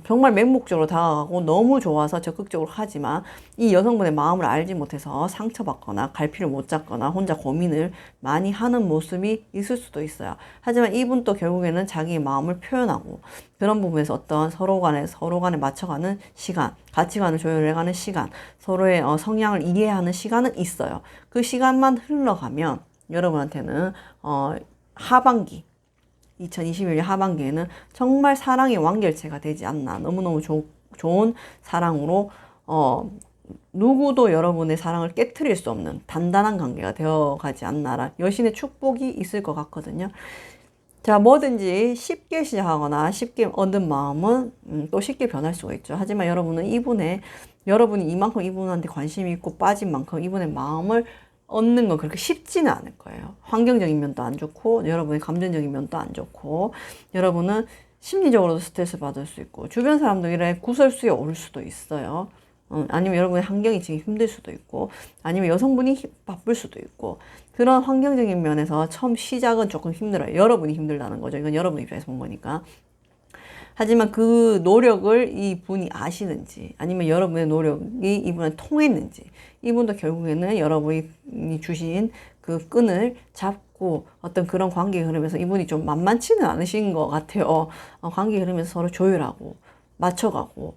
정말 맹목적으로 다가가고 너무 좋아서 적극적으로 하지만 이 여성분의 마음을 알지 못해서 상처받거나 갈피를 못 잡거나 혼자 고민을 많이 하는 모습이 있을 수도 있어요. 하지만 이분도 결국에는 자기의 마음을 표현하고 그런 부분에서 어떤 서로 간에 맞춰가는 시간, 가치관을 조율해가는 시간, 서로의 성향을 이해하는 시간은 있어요. 그 시간만 흘러가면 여러분한테는 하반기 2021년 하반기에는 정말 사랑의 완결체가 되지 않나. 너무너무 좋은 사랑으로 누구도 여러분의 사랑을 깨트릴 수 없는 단단한 관계가 되어가지 않나라. 여신의 축복이 있을 것 같거든요. 자, 뭐든지 쉽게 시작하거나 쉽게 얻은 마음은 또 쉽게 변할 수가 있죠. 하지만 여러분은 여러분이 이만큼 이분한테 관심이 있고 빠진 만큼 이분의 마음을 얻는 건 그렇게 쉽지는 않을 거예요. 환경적인 면도 안 좋고 여러분의 감정적인 면도 안 좋고 여러분은 심리적으로도 스트레스 받을 수 있고 주변 사람들의 구설수에 올 수도 있어요. 아니면 여러분의 환경이 지금 힘들 수도 있고 아니면 여성분이 바쁠 수도 있고 그런 환경적인 면에서 처음 시작은 조금 힘들어요. 여러분이 힘들다는 거죠. 이건 여러분 입장에서 본 거니까. 하지만 그 노력을 이분이 아시는지 아니면 여러분의 노력이 이분한테 통했는지 이분도 결국에는 여러분이 주신 그 끈을 잡고 어떤 그런 관계의 흐름에서 이분이 좀 만만치는 않으신 것 같아요. 관계의 흐름에서 서로 조율하고 맞춰가고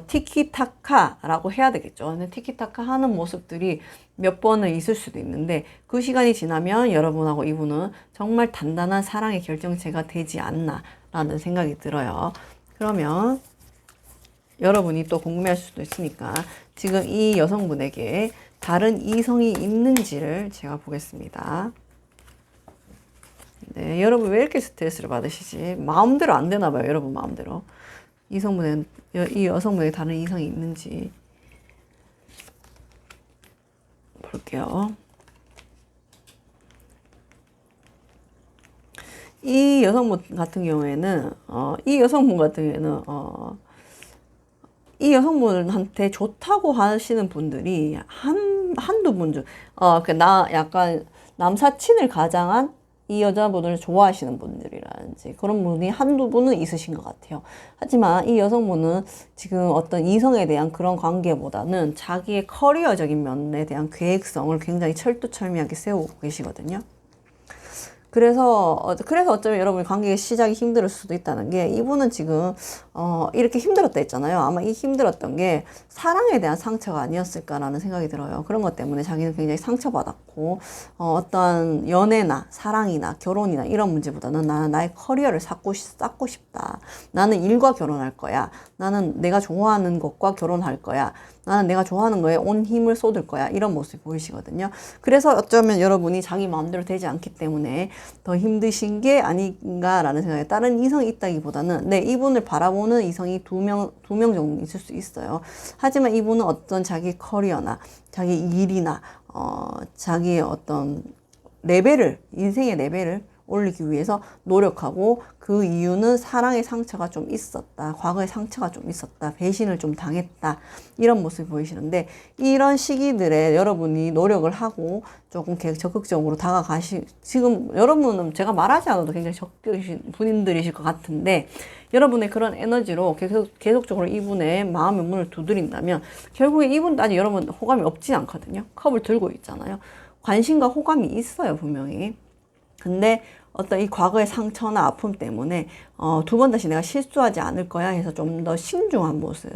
티키타카라고 해야 되겠죠. 근데 티키타카 하는 모습들이 몇 번은 있을 수도 있는데 그 시간이 지나면 여러분하고 이분은 정말 단단한 사랑의 결정체가 되지 않나라는 생각이 들어요. 그러면 여러분이 또 궁금해할 수도 있으니까 지금 이 여성분에게 다른 이성이 있는지를 제가 보겠습니다. 네, 여러분 왜 이렇게 스트레스를 받으시지? 마음대로 안 되나 봐요, 여러분 마음대로. 이 여성분에게 다른 이성이 있는지 볼게요. 이 여성분 같은 경우에는 이 여성분한테 좋다고 하시는 분들이 한두 분 중, 약간 남사친을 가장한 이 여자분을 좋아하시는 분들이라든지 그런 분이 한두 분은 있으신 것 같아요. 하지만 이 여성분은 지금 어떤 이성에 대한 그런 관계보다는 자기의 커리어적인 면에 대한 계획성을 굉장히 철두철미하게 세우고 계시거든요. 그래서 어쩌면 여러분이 관계의 시작이 힘들 수도 있다는 게 이분은 지금 이렇게 힘들었다 했잖아요. 아마 이 힘들었던 게 사랑에 대한 상처가 아니었을까라는 생각이 들어요. 그런 것 때문에 자기는 굉장히 상처받았고 어떤 연애나 사랑이나 결혼이나 이런 문제보다는 나는 나의 커리어를 쌓고 싶다. 나는 일과 결혼할 거야. 나는 내가 좋아하는 것과 결혼할 거야. 나는 내가 좋아하는 거에 온 힘을 쏟을 거야. 이런 모습이 보이시거든요. 그래서 어쩌면 여러분이 자기 마음대로 되지 않기 때문에 더 힘드신 게 아닌가라는 생각에 다른 이성이 있다기보다는 이분을 바라보는 이성이 두 명 정도 있을 수 있어요. 하지만 이분은 어떤 자기 커리어나 자기 일이나 자기의 어떤 인생의 레벨을 올리기 위해서 노력하고 그 이유는 사랑의 상처가 좀 있었다. 과거의 상처가 좀 있었다. 배신을 좀 당했다. 이런 모습이 보이시는데 이런 시기들에 여러분이 노력을 하고 조금 적극적으로 지금 여러분은 제가 말하지 않아도 굉장히 적극적이신 분들이실 것 같은데 여러분의 그런 에너지로 계속적으로 이분의 마음의 문을 두드린다면 결국에 이분도 아직 여러분 호감이 없진 않거든요. 컵을 들고 있잖아요. 관심과 호감이 있어요, 분명히. 근데 어떤 이 과거의 상처나 아픔 때문에 두 번 다시 내가 실수하지 않을 거야 해서 좀 더 신중한 모습,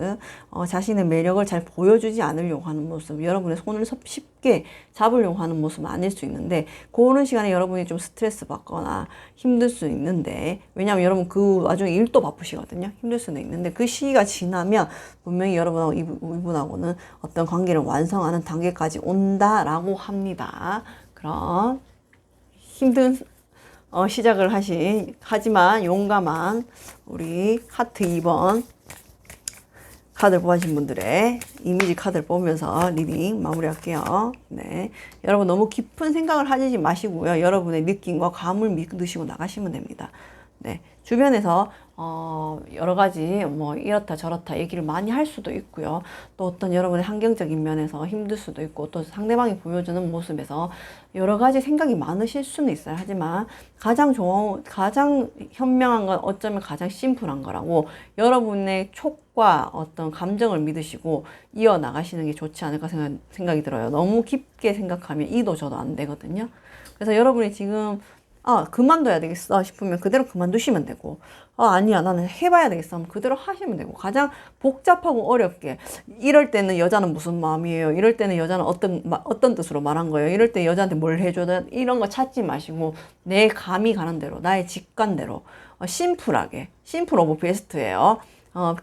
자신의 매력을 잘 보여주지 않으려고 하는 모습, 여러분의 손을 쉽게 잡으려고 하는 모습은 아닐 수 있는데 그런 시간에 여러분이 좀 스트레스 받거나 힘들 수 있는데 왜냐하면 여러분 그 와중에 일도 바쁘시거든요. 힘들 수는 있는데 그 시기가 지나면 분명히 여러분하고 이분하고는 어떤 관계를 완성하는 단계까지 온다라고 합니다. 그럼 힘든 시작을 하지만 용감한 우리 하트 2번 카드를 뽑으신 분들의 이미지 카드를 보면서 리딩 마무리할게요. 네, 여러분 너무 깊은 생각을 하지 마시고요. 여러분의 느낌과 감을 믿으시고 나가시면 됩니다. 네, 주변에서 여러 가지 뭐 이렇다 저렇다 얘기를 많이 할 수도 있고요. 또 어떤 여러분의 환경적인 면에서 힘들 수도 있고 또 상대방이 보여주는 모습에서 여러 가지 생각이 많으실 수는 있어요. 하지만 가장 현명한 건 어쩌면 가장 심플한 거라고 여러분의 촉과 어떤 감정을 믿으시고 이어나가시는 게 좋지 않을까 생각이 들어요. 너무 깊게 생각하면 이도 저도 안 되거든요. 그래서 여러분이 지금 그만둬야 되겠어 싶으면 그대로 그만두시면 되고, 아니야, 나는 해봐야 되겠어 하면 그대로 하시면 되고, 가장 복잡하고 어렵게, 이럴 때는 여자는 무슨 마음이에요? 이럴 때는 여자는 어떤 뜻으로 말한 거예요? 이럴 때 여자한테 뭘 해줘야 돼? 이런 거 찾지 마시고, 내 감이 가는 대로, 나의 직관대로, 심플하게, 심플 오브 베스트예요.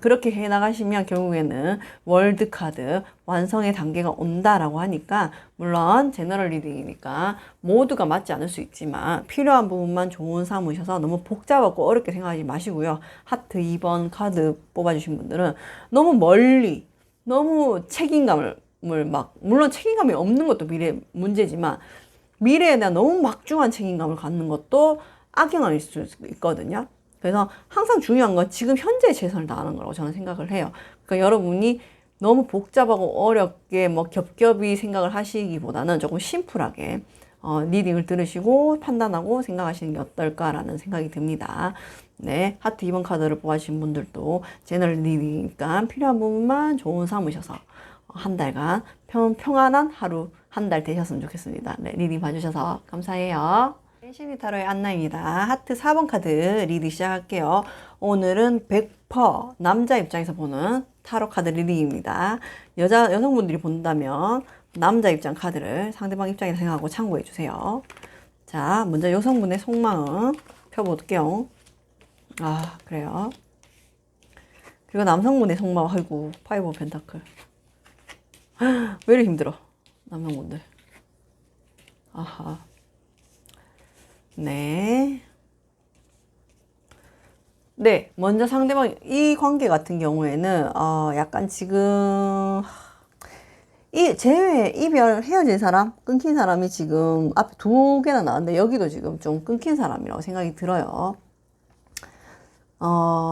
그렇게 해 나가시면 결국에는 월드카드 완성의 단계가 온다라고 하니까, 물론 제너럴 리딩이니까 모두가 맞지 않을 수 있지만 필요한 부분만 좋은 삼으셔서 너무 복잡하고 어렵게 생각하지 마시고요. 하트 2번 카드 뽑아주신 분들은 너무 멀리, 너무 책임감을 물론 책임감이 없는 것도 미래 문제지만 미래에 대한 너무 막중한 책임감을 갖는 것도 악영향일 수 있거든요. 그래서 항상 중요한 건 지금 현재 최선을 다하는 거라고 저는 생각을 해요. 그러니까 여러분이 너무 복잡하고 어렵게 뭐 겹겹이 생각을 하시기보다는 조금 심플하게 리딩을 들으시고 판단하고 생각하시는 게 어떨까라는 생각이 듭니다. 네, 하트 2번 카드를 뽑아주신 분들도 제너럴 리딩이니까 필요한 부분만 좋은 삼으셔서 한 달간 평안한 하루 한 달 되셨으면 좋겠습니다. 네, 리딩 봐주셔서 감사해요. 신비 타로의 안나입니다. 하트 4번 카드 리딩 시작할게요. 오늘은 100% 남자 입장에서 보는 타로 카드 리딩입니다. 여성분들이 본다면 남자 입장 카드를 상대방 입장에서 생각하고 참고해 주세요. 자, 먼저 여성분의 속마음 펴볼게요. 그래요. 그리고 남성분의 속마음, 아이고, 파이브 오브 펜타클. 왜 이렇게 힘들어, 남성분들. 아하. 네. 네, 먼저 상대방, 이 관계 같은 경우에는, 약간 지금, 헤어진 사람, 끊긴 사람이 지금 앞에 2개나 나왔는데, 여기도 지금 좀 끊긴 사람이라고 생각이 들어요.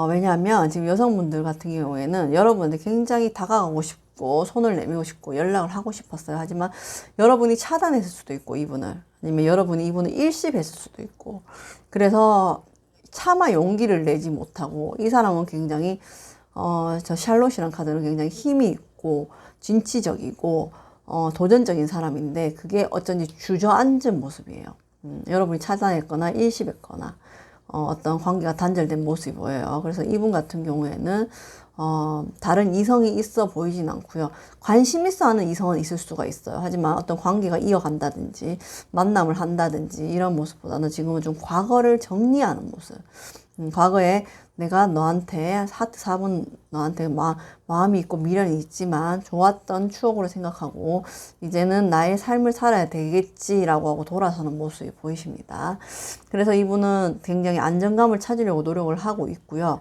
왜냐하면 지금 여성분들 같은 경우에는 여러분한테 굉장히 다가가고 싶고, 손을 내밀고 싶고, 연락을 하고 싶었어요. 하지만 여러분이 차단했을 수도 있고, 이분을. 아니면 여러분이 이분을 일십했을 수도 있고. 그래서 차마 용기를 내지 못하고, 이 사람은 굉장히, 저 샬롯이란 카드는 굉장히 힘이 있고, 진취적이고, 도전적인 사람인데, 그게 어쩐지 주저앉은 모습이에요. 여러분이 차단했거나 일십했거나, 어떤 관계가 단절된 모습이 보여요. 그래서 이분 같은 경우에는, 다른 이성이 있어 보이진 않고요. 관심 있어 하는 이성은 있을 수가 있어요. 하지만 어떤 관계가 이어간다든지 만남을 한다든지 이런 모습보다는 지금은 좀 과거를 정리하는 모습. 과거에 내가 너한테 하트 4번 너한테 마음이 있고 미련이 있지만 좋았던 추억으로 생각하고 이제는 나의 삶을 살아야 되겠지라고 하고 돌아서는 모습이 보이십니다. 그래서 이분은 굉장히 안정감을 찾으려고 노력을 하고 있고요.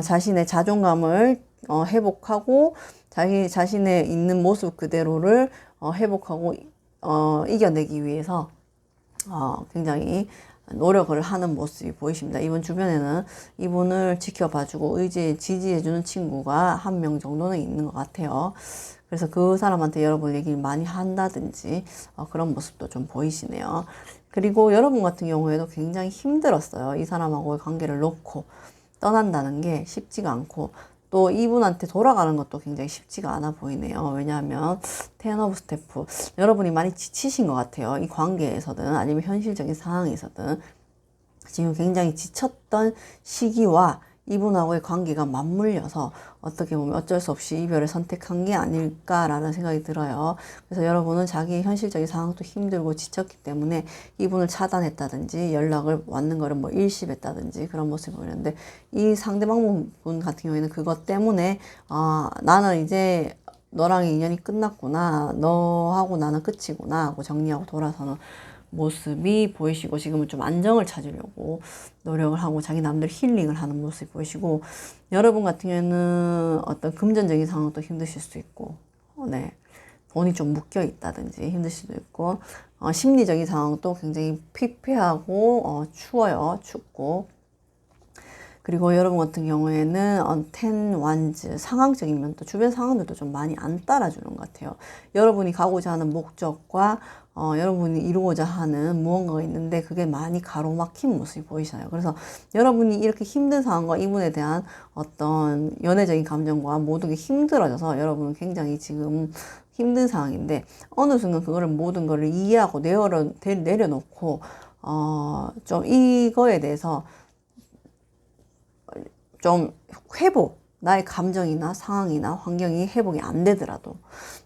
자신의 자존감을 회복하고 자신의 있는 모습 그대로를 회복하고 이겨내기 위해서 굉장히 노력을 하는 모습이 보이십니다. 이분 주변에는 이분을 지켜봐주고 지지해주는 친구가 한 명 정도는 있는 것 같아요. 그래서 그 사람한테 여러분 얘기를 많이 한다든지 그런 모습도 좀 보이시네요. 그리고 여러분 같은 경우에도 굉장히 힘들었어요. 이 사람하고의 관계를 놓고 떠난다는 게 쉽지가 않고 또 이분한테 돌아가는 것도 굉장히 쉽지가 않아 보이네요. 왜냐하면 텐 오브 스태프, 여러분이 많이 지치신 것 같아요. 이 관계에서든 아니면 현실적인 상황에서든 지금 굉장히 지쳤던 시기와 이분하고의 관계가 맞물려서 어떻게 보면 어쩔 수 없이 이별을 선택한 게 아닐까라는 생각이 들어요. 그래서 여러분은 자기 현실적인 상황도 힘들고 지쳤기 때문에 이분을 차단했다든지 연락을 왔는 거를 뭐 일십했다든지 그런 모습이 보이는데 이 상대방 분 같은 경우에는 그것 때문에 나는 이제 너랑 인연이 끝났구나, 너하고 나는 끝이구나 하고 정리하고 돌아서는 모습이 보이시고 지금은 좀 안정을 찾으려고 노력을 하고 자기 남들 힐링을 하는 모습이 보이시고 여러분 같은 경우에는 어떤 금전적인 상황도 힘드실 수 있고 네, 돈이 좀 묶여 있다든지 힘드실 수도 있고 심리적인 상황도 굉장히 피폐하고 추워요. 춥고 그리고 여러분 같은 경우에는 텐 완즈 상황적인 면도 주변 상황들도 좀 많이 안 따라주는 것 같아요. 여러분이 가고자 하는 목적과 여러분이 이루고자 하는 무언가가 있는데 그게 많이 가로막힌 모습이 보이셔요. 그래서 여러분이 이렇게 힘든 상황과 이분에 대한 어떤 연애적인 감정과 모든 게 힘들어져서 여러분은 굉장히 지금 힘든 상황인데 어느 순간 그거를 모든 거를 이해하고 내려놓고 좀 이거에 대해서 좀 나의 감정이나 상황이나 환경이 회복이 안 되더라도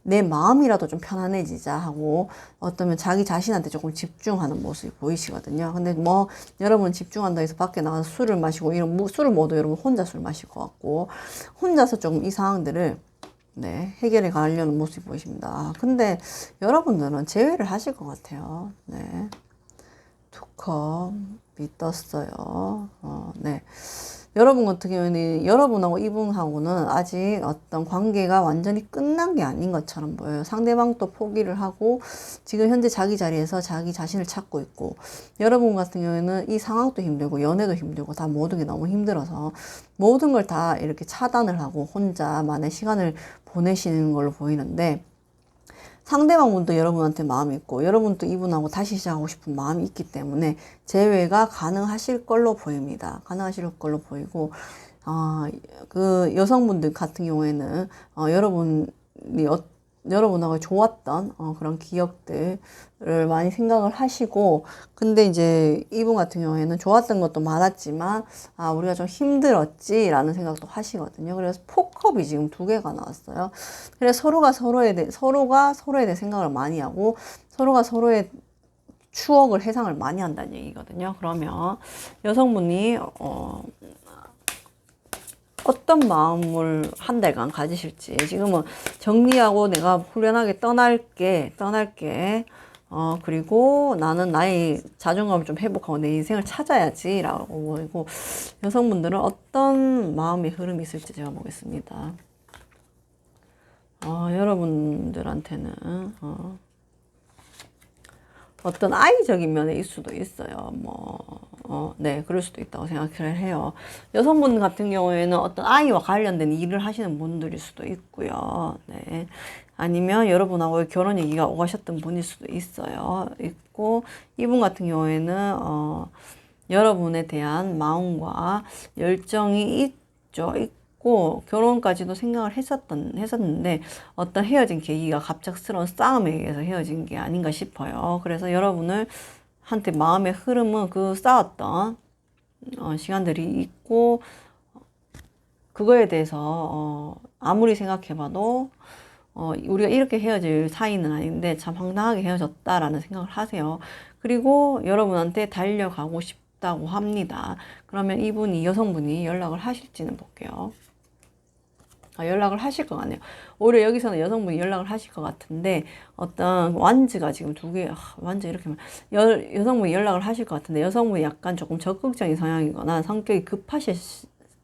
내 마음이라도 좀 편안해지자 하고 어쩌면 자기 자신한테 조금 집중하는 모습이 보이시거든요. 근데 뭐 여러분 집중한다 해서 밖에 나가서 술을 마시고 이런 술을 모두 여러분 혼자 술 마실 것 같고 혼자서 조금 이 상황들을 네, 해결해 가려는 모습이 보이십니다. 근데 여러분들은 제외를 하실 것 같아요. 네. 투컵이 떴어요. 네. 여러분 같은 경우에는 여러분하고 이분하고는 아직 어떤 관계가 완전히 끝난 게 아닌 것처럼 보여요. 상대방도 포기를 하고 지금 현재 자기 자리에서 자기 자신을 찾고 있고 여러분 같은 경우에는 이 상황도 힘들고 연애도 힘들고 다 모든 게 너무 힘들어서 모든 걸 다 이렇게 차단을 하고 혼자만의 시간을 보내시는 걸로 보이는데 상대방분도 여러분한테 마음이 있고 여러분도 이분하고 다시 시작하고 싶은 마음이 있기 때문에 재회가 가능하실 걸로 보입니다. 가능하실 걸로 보이고 그 여성분들 같은 경우에는 여러분하고 좋았던 그런 기억들을 많이 생각을 하시고 근데 이제 이분 같은 경우에는 좋았던 것도 많았지만 우리가 좀 힘들었지 라는 생각도 하시거든요. 그래서 포컵이 지금 2개가 나왔어요. 그래서 서로가 서로에 대해 생각을 많이 하고 서로가 서로의 추억을 회상을 많이 한다는 얘기거든요. 그러면 여성분이 어떤 마음을 한 달간 가지실지 지금은 정리하고 내가 후련하게 떠날게 그리고 나는 나의 자존감을 좀 회복하고 내 인생을 찾아야지 라고 보이고 여성분들은 어떤 마음의 흐름이 있을지 제가 보겠습니다. 여러분들한테는 어떤 아이적인 면에 있을 수도 있어요. 네, 그럴 수도 있다고 생각을 해요. 여성분 같은 경우에는 어떤 아이와 관련된 일을 하시는 분들일 수도 있고요. 네. 아니면 여러분하고 결혼 얘기가 오가셨던 분일 수도 있고, 이분 같은 경우에는, 여러분에 대한 마음과 열정이 있고, 결혼까지도 생각을 했었는데, 어떤 헤어진 계기가 갑작스러운 싸움에 의해서 헤어진 게 아닌가 싶어요. 그래서 여러분을 한테 마음의 흐름은 그 싸웠던 시간들이 있고 그거에 대해서 아무리 생각해봐도 우리가 이렇게 헤어질 사이는 아닌데 참 황당하게 헤어졌다라는 생각을 하세요. 그리고 여러분한테 달려가고 싶다고 합니다. 그러면 이분이 여성분이 연락을 하실지는 볼게요. 연락을 하실 것 같네요. 오히려 여기서는 여성분이 연락을 하실 것 같은데 어떤 완즈가 지금 2개, 완즈 이렇게 여성분이 연락을 하실 것 같은데 여성분이 약간 조금 적극적인 성향이거나 성격이 급하실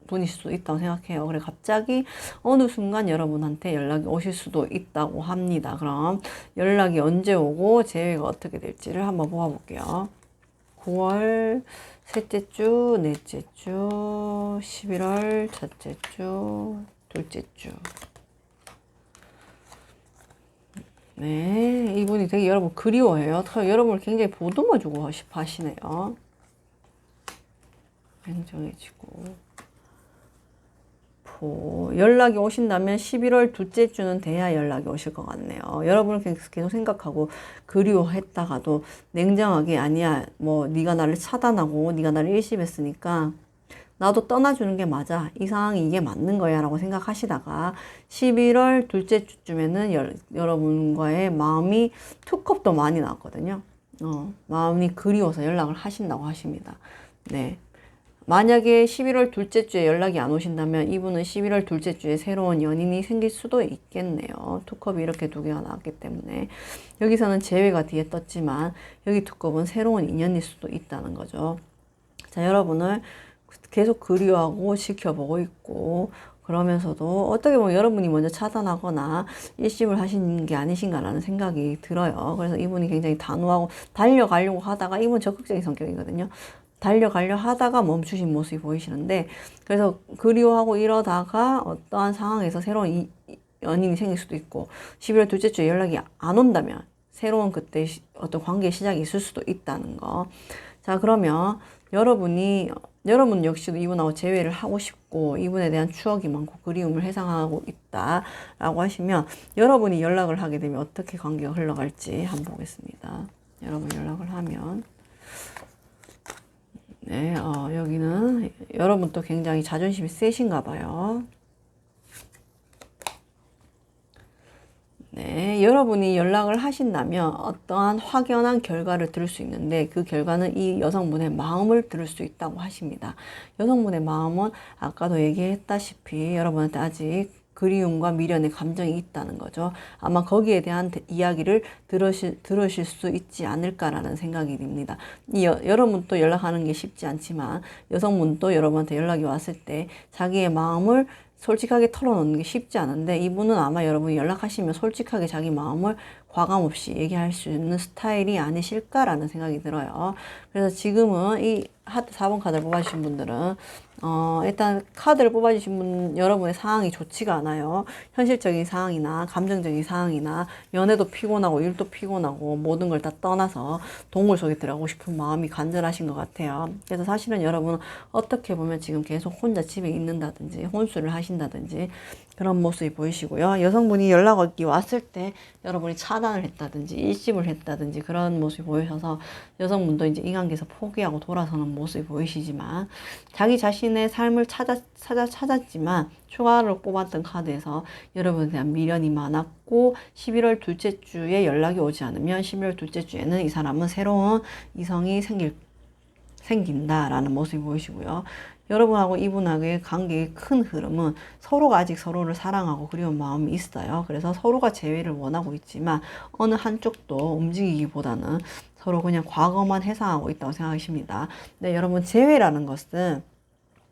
분일 수도 있다고 생각해요. 그래 갑자기 어느 순간 여러분한테 연락이 오실 수도 있다고 합니다. 그럼 연락이 언제 오고 재회가 어떻게 될지를 한번 보아볼게요. 9월 셋째 주, 넷째 주, 11월 첫째 주, 둘째 주. 네, 이분이 되게 여러분 그리워해요. 여러분을 굉장히 보듬어주고 싶어 하시네요. 냉정해지고. 연락이 오신다면 11월 둘째 주는 돼야 연락이 오실 것 같네요. 여러분을 계속 생각하고 그리워했다가도 냉정하게 아니야. 네가 나를 차단하고 네가 나를 일십했으니까 나도 떠나주는 게 맞아. 이 상황이 이게 맞는 거야 라고 생각하시다가 11월 둘째 주쯤에는 여러분과의 마음이 투컵도 많이 나왔거든요. 마음이 그리워서 연락을 하신다고 하십니다. 네. 만약에 11월 둘째 주에 연락이 안 오신다면 이분은 11월 둘째 주에 새로운 연인이 생길 수도 있겠네요. 투컵이 이렇게 2개가 나왔기 때문에 여기서는 재회가 뒤에 떴지만 여기 투컵은 새로운 인연일 수도 있다는 거죠. 자, 여러분을 계속 그리워하고 지켜보고 있고 그러면서도 어떻게 보면 여러분이 먼저 차단하거나 일십을 하신 게 아니신가라는 생각이 들어요. 그래서 이분이 굉장히 단호하고 달려가려고 하다가 이분 적극적인 성격이거든요. 달려가려 하다가 멈추신 모습이 보이시는데, 그래서 그리워하고 이러다가 어떠한 상황에서 새로운 연인이 생길 수도 있고, 11월 둘째 주에 연락이 안 온다면 새로운 그때 어떤 관계의 시작이 있을 수도 있다는 거. 자, 그러면 여러분 역시도 이분하고 재회를 하고 싶고, 이분에 대한 추억이 많고 그리움을 회상하고 있다라고 하시면, 여러분이 연락을 하게 되면 어떻게 관계가 흘러갈지 한번 보겠습니다. 여러분 연락을 하면, 네, 여기는 여러분 또 굉장히 자존심이 세신가 봐요. 네, 여러분이 연락을 하신다면 어떠한 확연한 결과를 들을 수 있는데, 그 결과는 이 여성분의 마음을 들을 수 있다고 하십니다. 여성분의 마음은 아까도 얘기했다시피 여러분한테 아직 그리움과 미련의 감정이 있다는 거죠. 아마 거기에 대한 이야기를 들으실 수 있지 않을까라는 생각이 듭니다. 여러분도 연락하는 게 쉽지 않지만, 여성분도 여러분한테 연락이 왔을 때 자기의 마음을 솔직하게 털어놓는 게 쉽지 않은데, 이분은 아마 여러분이 연락하시면 솔직하게 자기 마음을 과감 없이 얘기할 수 있는 스타일이 아니실까라는 생각이 들어요. 그래서 지금은 이 하트 4번 카드를 뽑아주신 분들은 일단 카드를 뽑아주신 분 여러분의 상황이 좋지가 않아요. 현실적인 상황이나 감정적인 상황이나 연애도 피곤하고 일도 피곤하고 모든 걸 다 떠나서 동물 속에 들어가고 싶은 마음이 간절하신 것 같아요. 그래서 사실은 여러분은 어떻게 보면 지금 계속 혼자 집에 있는다든지 혼술을 하신다든지 그런 모습이 보이시고요. 여성분이 연락이 왔을 때 여러분이 차단을 했다든지 일심을 했다든지 그런 모습이 보이셔서 여성분도 이제 이 관계에서 포기하고 돌아서는 모습이 보이시지만, 자기 자신의 삶을 찾았지만 추가로 뽑았던 카드에서 여러분에 대한 미련이 많았고, 11월 둘째 주에 연락이 오지 않으면 11월 둘째 주에는 이 사람은 새로운 이성이 생긴다라는 모습이 보이시고요. 여러분하고 이분하고의 관계의 큰 흐름은 서로가 아직 서로를 사랑하고 그리운 마음이 있어요. 그래서 서로가 재회를 원하고 있지만 어느 한쪽도 움직이기보다는 서로 그냥 과거만 회상하고 있다고 생각하십니다. 근데 여러분, 재회라는 것은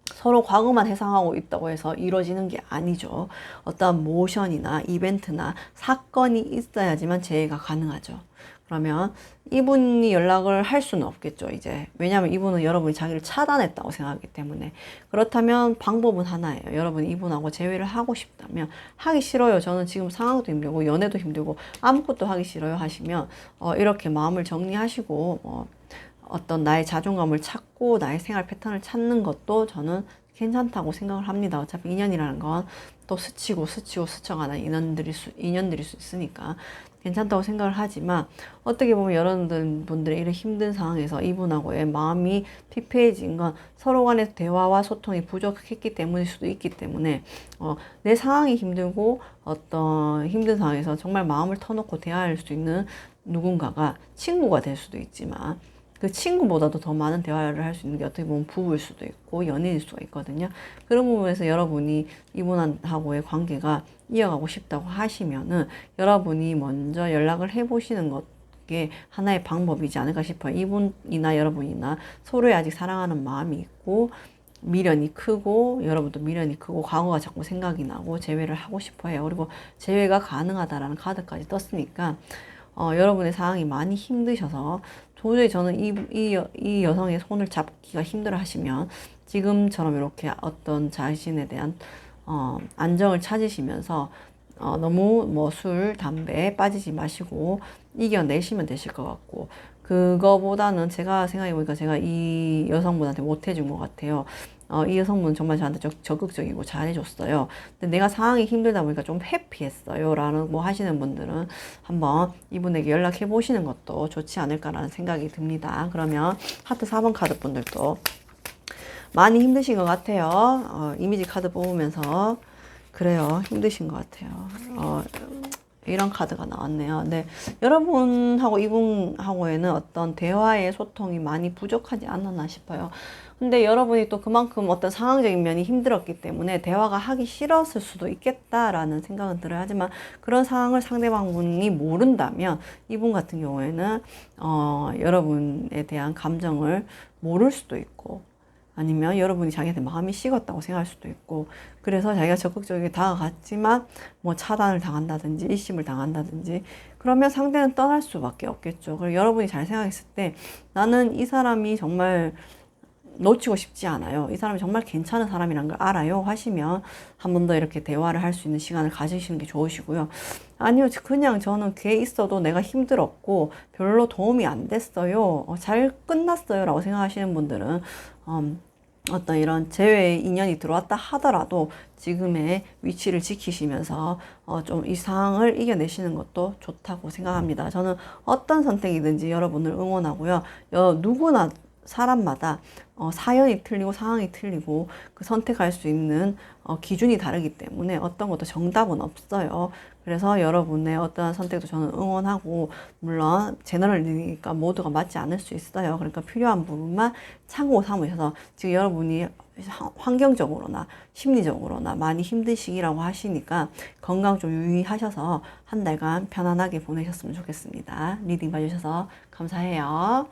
서로 과거만 회상하고 있다고 해서 이루어지는 게 아니죠. 어떤 모션이나 이벤트나 사건이 있어야지만 재회가 가능하죠. 그러면 이분이 연락을 할 수는 없겠죠, 이제. 왜냐하면 이분은 여러분이 자기를 차단했다고 생각하기 때문에. 그렇다면 방법은 하나예요. 여러분이 이분하고 재회를 하고 싶다면, 하기 싫어요, 저는 지금 상황도 힘들고 연애도 힘들고 아무것도 하기 싫어요 하시면, 이렇게 마음을 정리하시고 어떤 나의 자존감을 찾고 나의 생활 패턴을 찾는 것도 저는 괜찮다고 생각을 합니다. 어차피 인연이라는 건 또 스쳐가는 인연들일 수 있으니까 괜찮다고 생각을 하지만, 어떻게 보면 여러분들의 이런 힘든 상황에서 이분하고의 마음이 피폐해진 건 서로 간의 대화와 소통이 부족했기 때문일 수도 있기 때문에, 내 상황이 힘들고 어떤 힘든 상황에서 정말 마음을 터놓고 대화할 수 있는 누군가가 친구가 될 수도 있지만, 그 친구보다도 더 많은 대화를 할 수 있는 게 어떻게 보면 부부일 수도 있고 연인일 수가 있거든요. 그런 부분에서 여러분이 이분하고의 관계가 이어가고 싶다고 하시면은 여러분이 먼저 연락을 해보시는 게 하나의 방법이지 않을까 싶어요. 이분이나 여러분이나 서로의 아직 사랑하는 마음이 있고 미련이 크고, 여러분도 미련이 크고 과거가 자꾸 생각이 나고 재회를 하고 싶어 해요. 그리고 재회가 가능하다라는 카드까지 떴으니까 여러분의 상황이 많이 힘드셔서 도저히 저는 이 여성의 손을 잡기가 힘들어 하시면, 지금처럼 이렇게 어떤 자신에 대한 안정을 찾으시면서 너무 술, 담배에 빠지지 마시고 이겨내시면 되실 것 같고, 그거보다는 제가 생각해보니까 제가 이 여성분한테 못해준 것 같아요. 이 여성분은 정말 저한테 적극적이고 잘해줬어요. 근데 내가 상황이 힘들다 보니까 좀 회피했어요 라는 하시는 분들은 한번 이분에게 연락해 보시는 것도 좋지 않을까라는 생각이 듭니다. 그러면 하트 4번 카드 분들도 많이 힘드신 것 같아요. 이미지 카드 뽑으면서 그래요, 힘드신 것 같아요. 이런 카드가 나왔네요. 네, 여러분하고 이분하고에는 어떤 대화의 소통이 많이 부족하지 않았나 싶어요. 근데 여러분이 또 그만큼 어떤 상황적인 면이 힘들었기 때문에 대화가 하기 싫었을 수도 있겠다라는 생각은 들어요. 하지만 그런 상황을 상대방분이 모른다면 이분 같은 경우에는 여러분에 대한 감정을 모를 수도 있고, 아니면 여러분이 자기한테 마음이 식었다고 생각할 수도 있고, 그래서 자기가 적극적이게 다가갔지만 차단을 당한다든지 일심을 당한다든지 그러면 상대는 떠날 수밖에 없겠죠. 그리고 여러분이 잘 생각했을 때 나는 이 사람이 정말 놓치고 싶지 않아요. 이 사람이 정말 괜찮은 사람이란 걸 알아요 하시면 한 번 더 이렇게 대화를 할 수 있는 시간을 가지시는 게 좋으시고요. 아니요, 그냥 저는 걔 있어도 내가 힘들었고 별로 도움이 안 됐어요. 잘 끝났어요 라고 생각하시는 분들은 어떤 이런 재회의 인연이 들어왔다 하더라도 지금의 위치를 지키시면서 좀 이 상황을 이겨내시는 것도 좋다고 생각합니다. 저는 어떤 선택이든지 여러분을 응원하고요. 누구나 사람마다 사연이 틀리고 상황이 틀리고 그 선택할 수 있는 기준이 다르기 때문에 어떤 것도 정답은 없어요. 그래서 여러분의 어떠한 선택도 저는 응원하고, 물론 제너럴이니까 모두가 맞지 않을 수 있어요. 그러니까 필요한 부분만 참고 삼으셔서, 지금 여러분이 환경적으로나 심리적으로나 많이 힘든 시기라고 하시니까 건강 좀 유의하셔서 한 달간 편안하게 보내셨으면 좋겠습니다. 리딩 봐주셔서 감사해요.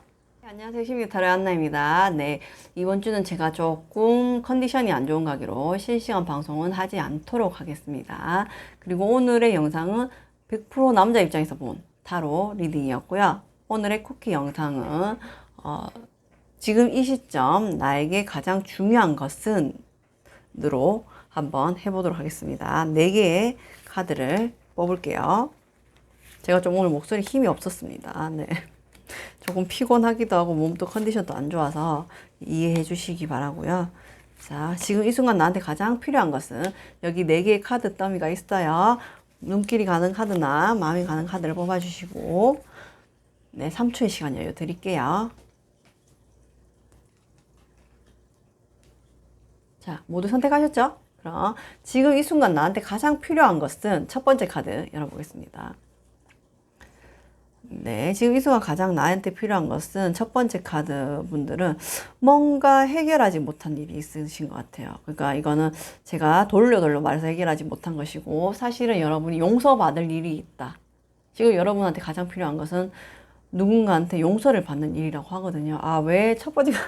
안녕하세요. 심리타로의 안나입니다. 네, 이번 주는 제가 조금 컨디션이 안 좋은 관계로 실시간 방송은 하지 않도록 하겠습니다. 그리고 오늘의 영상은 100% 남자 입장에서 본 타로 리딩이었고요. 오늘의 쿠키 영상은 지금 이 시점 나에게 가장 중요한 것은 으로 한번 해보도록 하겠습니다. 4개의 카드를 뽑을게요. 제가 좀 오늘 목소리 힘이 없었습니다. 네. 조금 피곤하기도 하고 몸도 컨디션도 안 좋아서 이해해 주시기 바라고요. 자, 지금 이 순간 나한테 가장 필요한 것은, 여기 4개의 카드 더미가 있어요. 눈길이 가는 카드나 마음이 가는 카드를 뽑아주시고, 네, 3초의 시간 여유 드릴게요. 자, 모두 선택하셨죠? 그럼 지금 이 순간 나한테 가장 필요한 것은, 첫 번째 카드 열어보겠습니다. 네, 지금 이 순간 가장 나한테 필요한 것은, 첫 번째 카드 분들은 뭔가 해결하지 못한 일이 있으신 것 같아요. 그러니까 이거는 제가 돌려 말해서 해결하지 못한 것이고, 사실은 여러분이 용서받을 일이 있다. 지금 여러분한테 가장 필요한 것은 누군가한테 용서를 받는 일이라고 하거든요. 아, 왜 첫 번째가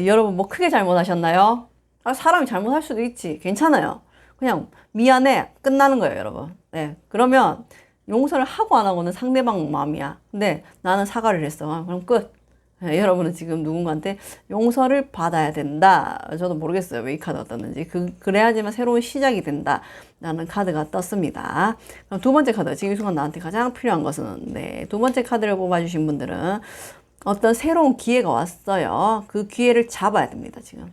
여러분 뭐 크게 잘못하셨나요? 사람이 잘못할 수도 있지. 괜찮아요. 그냥 미안해. 끝나는 거예요, 여러분. 네, 그러면 용서를 하고 안 하고는 상대방 마음이야. 근데 나는 사과를 했어. 그럼 끝. 네, 여러분은 지금 누군가한테 용서를 받아야 된다. 저도 모르겠어요. 왜 이 카드가 떴는지. 그래야지만 새로운 시작이 된다. 라는 카드가 떴습니다. 그럼 두 번째 카드. 지금 이 순간 나한테 가장 필요한 것은, 네, 두 번째 카드를 뽑아주신 분들은 어떤 새로운 기회가 왔어요. 그 기회를 잡아야 됩니다, 지금.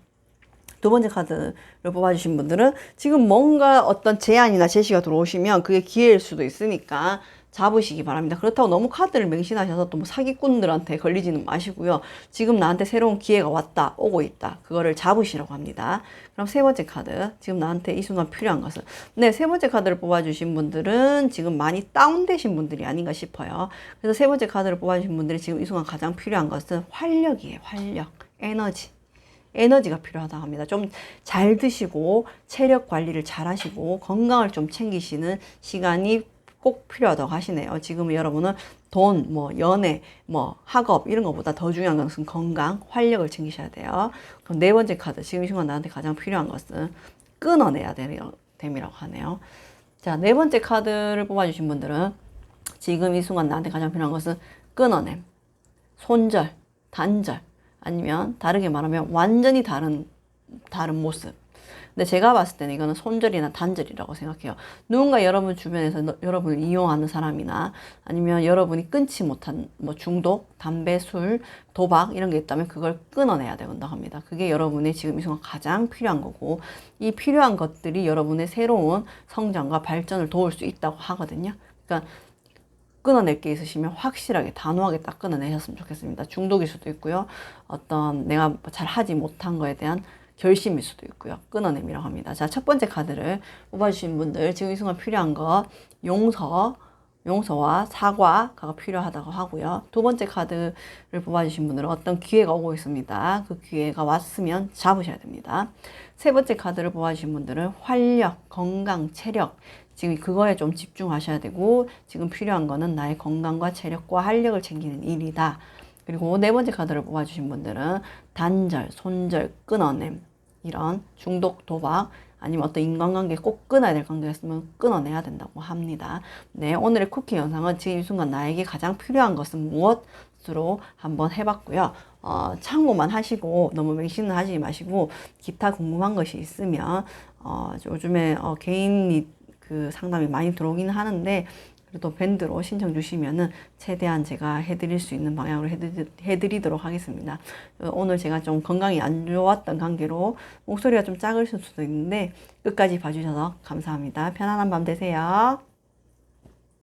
두 번째 카드를 뽑아주신 분들은 지금 뭔가 어떤 제안이나 제시가 들어오시면 그게 기회일 수도 있으니까 잡으시기 바랍니다. 그렇다고 너무 카드를 맹신하셔서 또 뭐 사기꾼들한테 걸리지는 마시고요. 지금 나한테 새로운 기회가 왔다, 오고 있다. 그거를 잡으시라고 합니다. 그럼 세 번째 카드. 지금 나한테 이 순간 필요한 것은, 네, 세 번째 카드를 뽑아주신 분들은 지금 많이 다운되신 분들이 아닌가 싶어요. 그래서 세 번째 카드를 뽑아주신 분들이 지금 이 순간 가장 필요한 것은 활력이에요. 활력, 에너지가 필요하다고 합니다. 좀 잘 드시고 체력 관리를 잘 하시고 건강을 좀 챙기시는 시간이 꼭 필요하다고 하시네요. 지금 여러분은 돈, 뭐 연애, 뭐 학업 이런 것보다 더 중요한 것은 건강, 활력을 챙기셔야 돼요. 그럼 네 번째 카드, 지금 이 순간 나한테 가장 필요한 것은 끊어내야 됨이라고 하네요. 자, 네 번째 카드를 뽑아주신 분들은 지금 이 순간 나한테 가장 필요한 것은 끊어냄, 손절, 단절, 아니면 다르게 말하면 완전히 다른 모습. 근데 제가 봤을 때는 이거는 손절이나 단절이라고 생각해요. 누군가 여러분 주변에서 여러분을 이용하는 사람이나 아니면 여러분이 끊지 못한 뭐 중독, 담배, 술, 도박 이런 게 있다면 그걸 끊어내야 된다고 합니다. 그게 여러분의 지금 이 순간 가장 필요한 거고, 이 필요한 것들이 여러분의 새로운 성장과 발전을 도울 수 있다고 하거든요. 그러니까 끊어낼 게 있으시면 확실하게 단호하게 딱 끊어내셨으면 좋겠습니다. 중독일 수도 있고요. 어떤 내가 잘 하지 못한 거에 대한 결심일 수도 있고요. 끊어냄이라고 합니다. 자, 첫 번째 카드를 뽑아주신 분들, 지금 이 순간 필요한 거 용서와 사과가 필요하다고 하고요. 두 번째 카드를 뽑아주신 분들은 어떤 기회가 오고 있습니다. 그 기회가 왔으면 잡으셔야 됩니다. 세 번째 카드를 뽑아주신 분들은 활력, 건강, 체력, 지금 그거에 좀 집중하셔야 되고, 지금 필요한 거는 나의 건강과 체력과 활력을 챙기는 일이다. 그리고 네 번째 카드를 뽑아주신 분들은 단절, 손절, 끊어냄, 이런 중독, 도박, 아니면 어떤 인간관계 꼭 끊어야 될 관계가 있으면 끊어내야 된다고 합니다. 네, 오늘의 쿠키 영상은 지금 이 순간 나에게 가장 필요한 것은 무엇? 테스트로 한번 해봤고요. 참고만 하시고 너무 맹신은 하지 마시고 기타 궁금한 것이 있으면 요즘에 개인 그 상담이 많이 들어오긴 하는데 그래도 밴드로 신청 주시면은 최대한 제가 해드릴 수 있는 방향으로 해드리도록 하겠습니다. 오늘 제가 좀 건강이 안 좋았던 관계로 목소리가 좀 작으실 수도 있는데 끝까지 봐주셔서 감사합니다. 편안한 밤 되세요.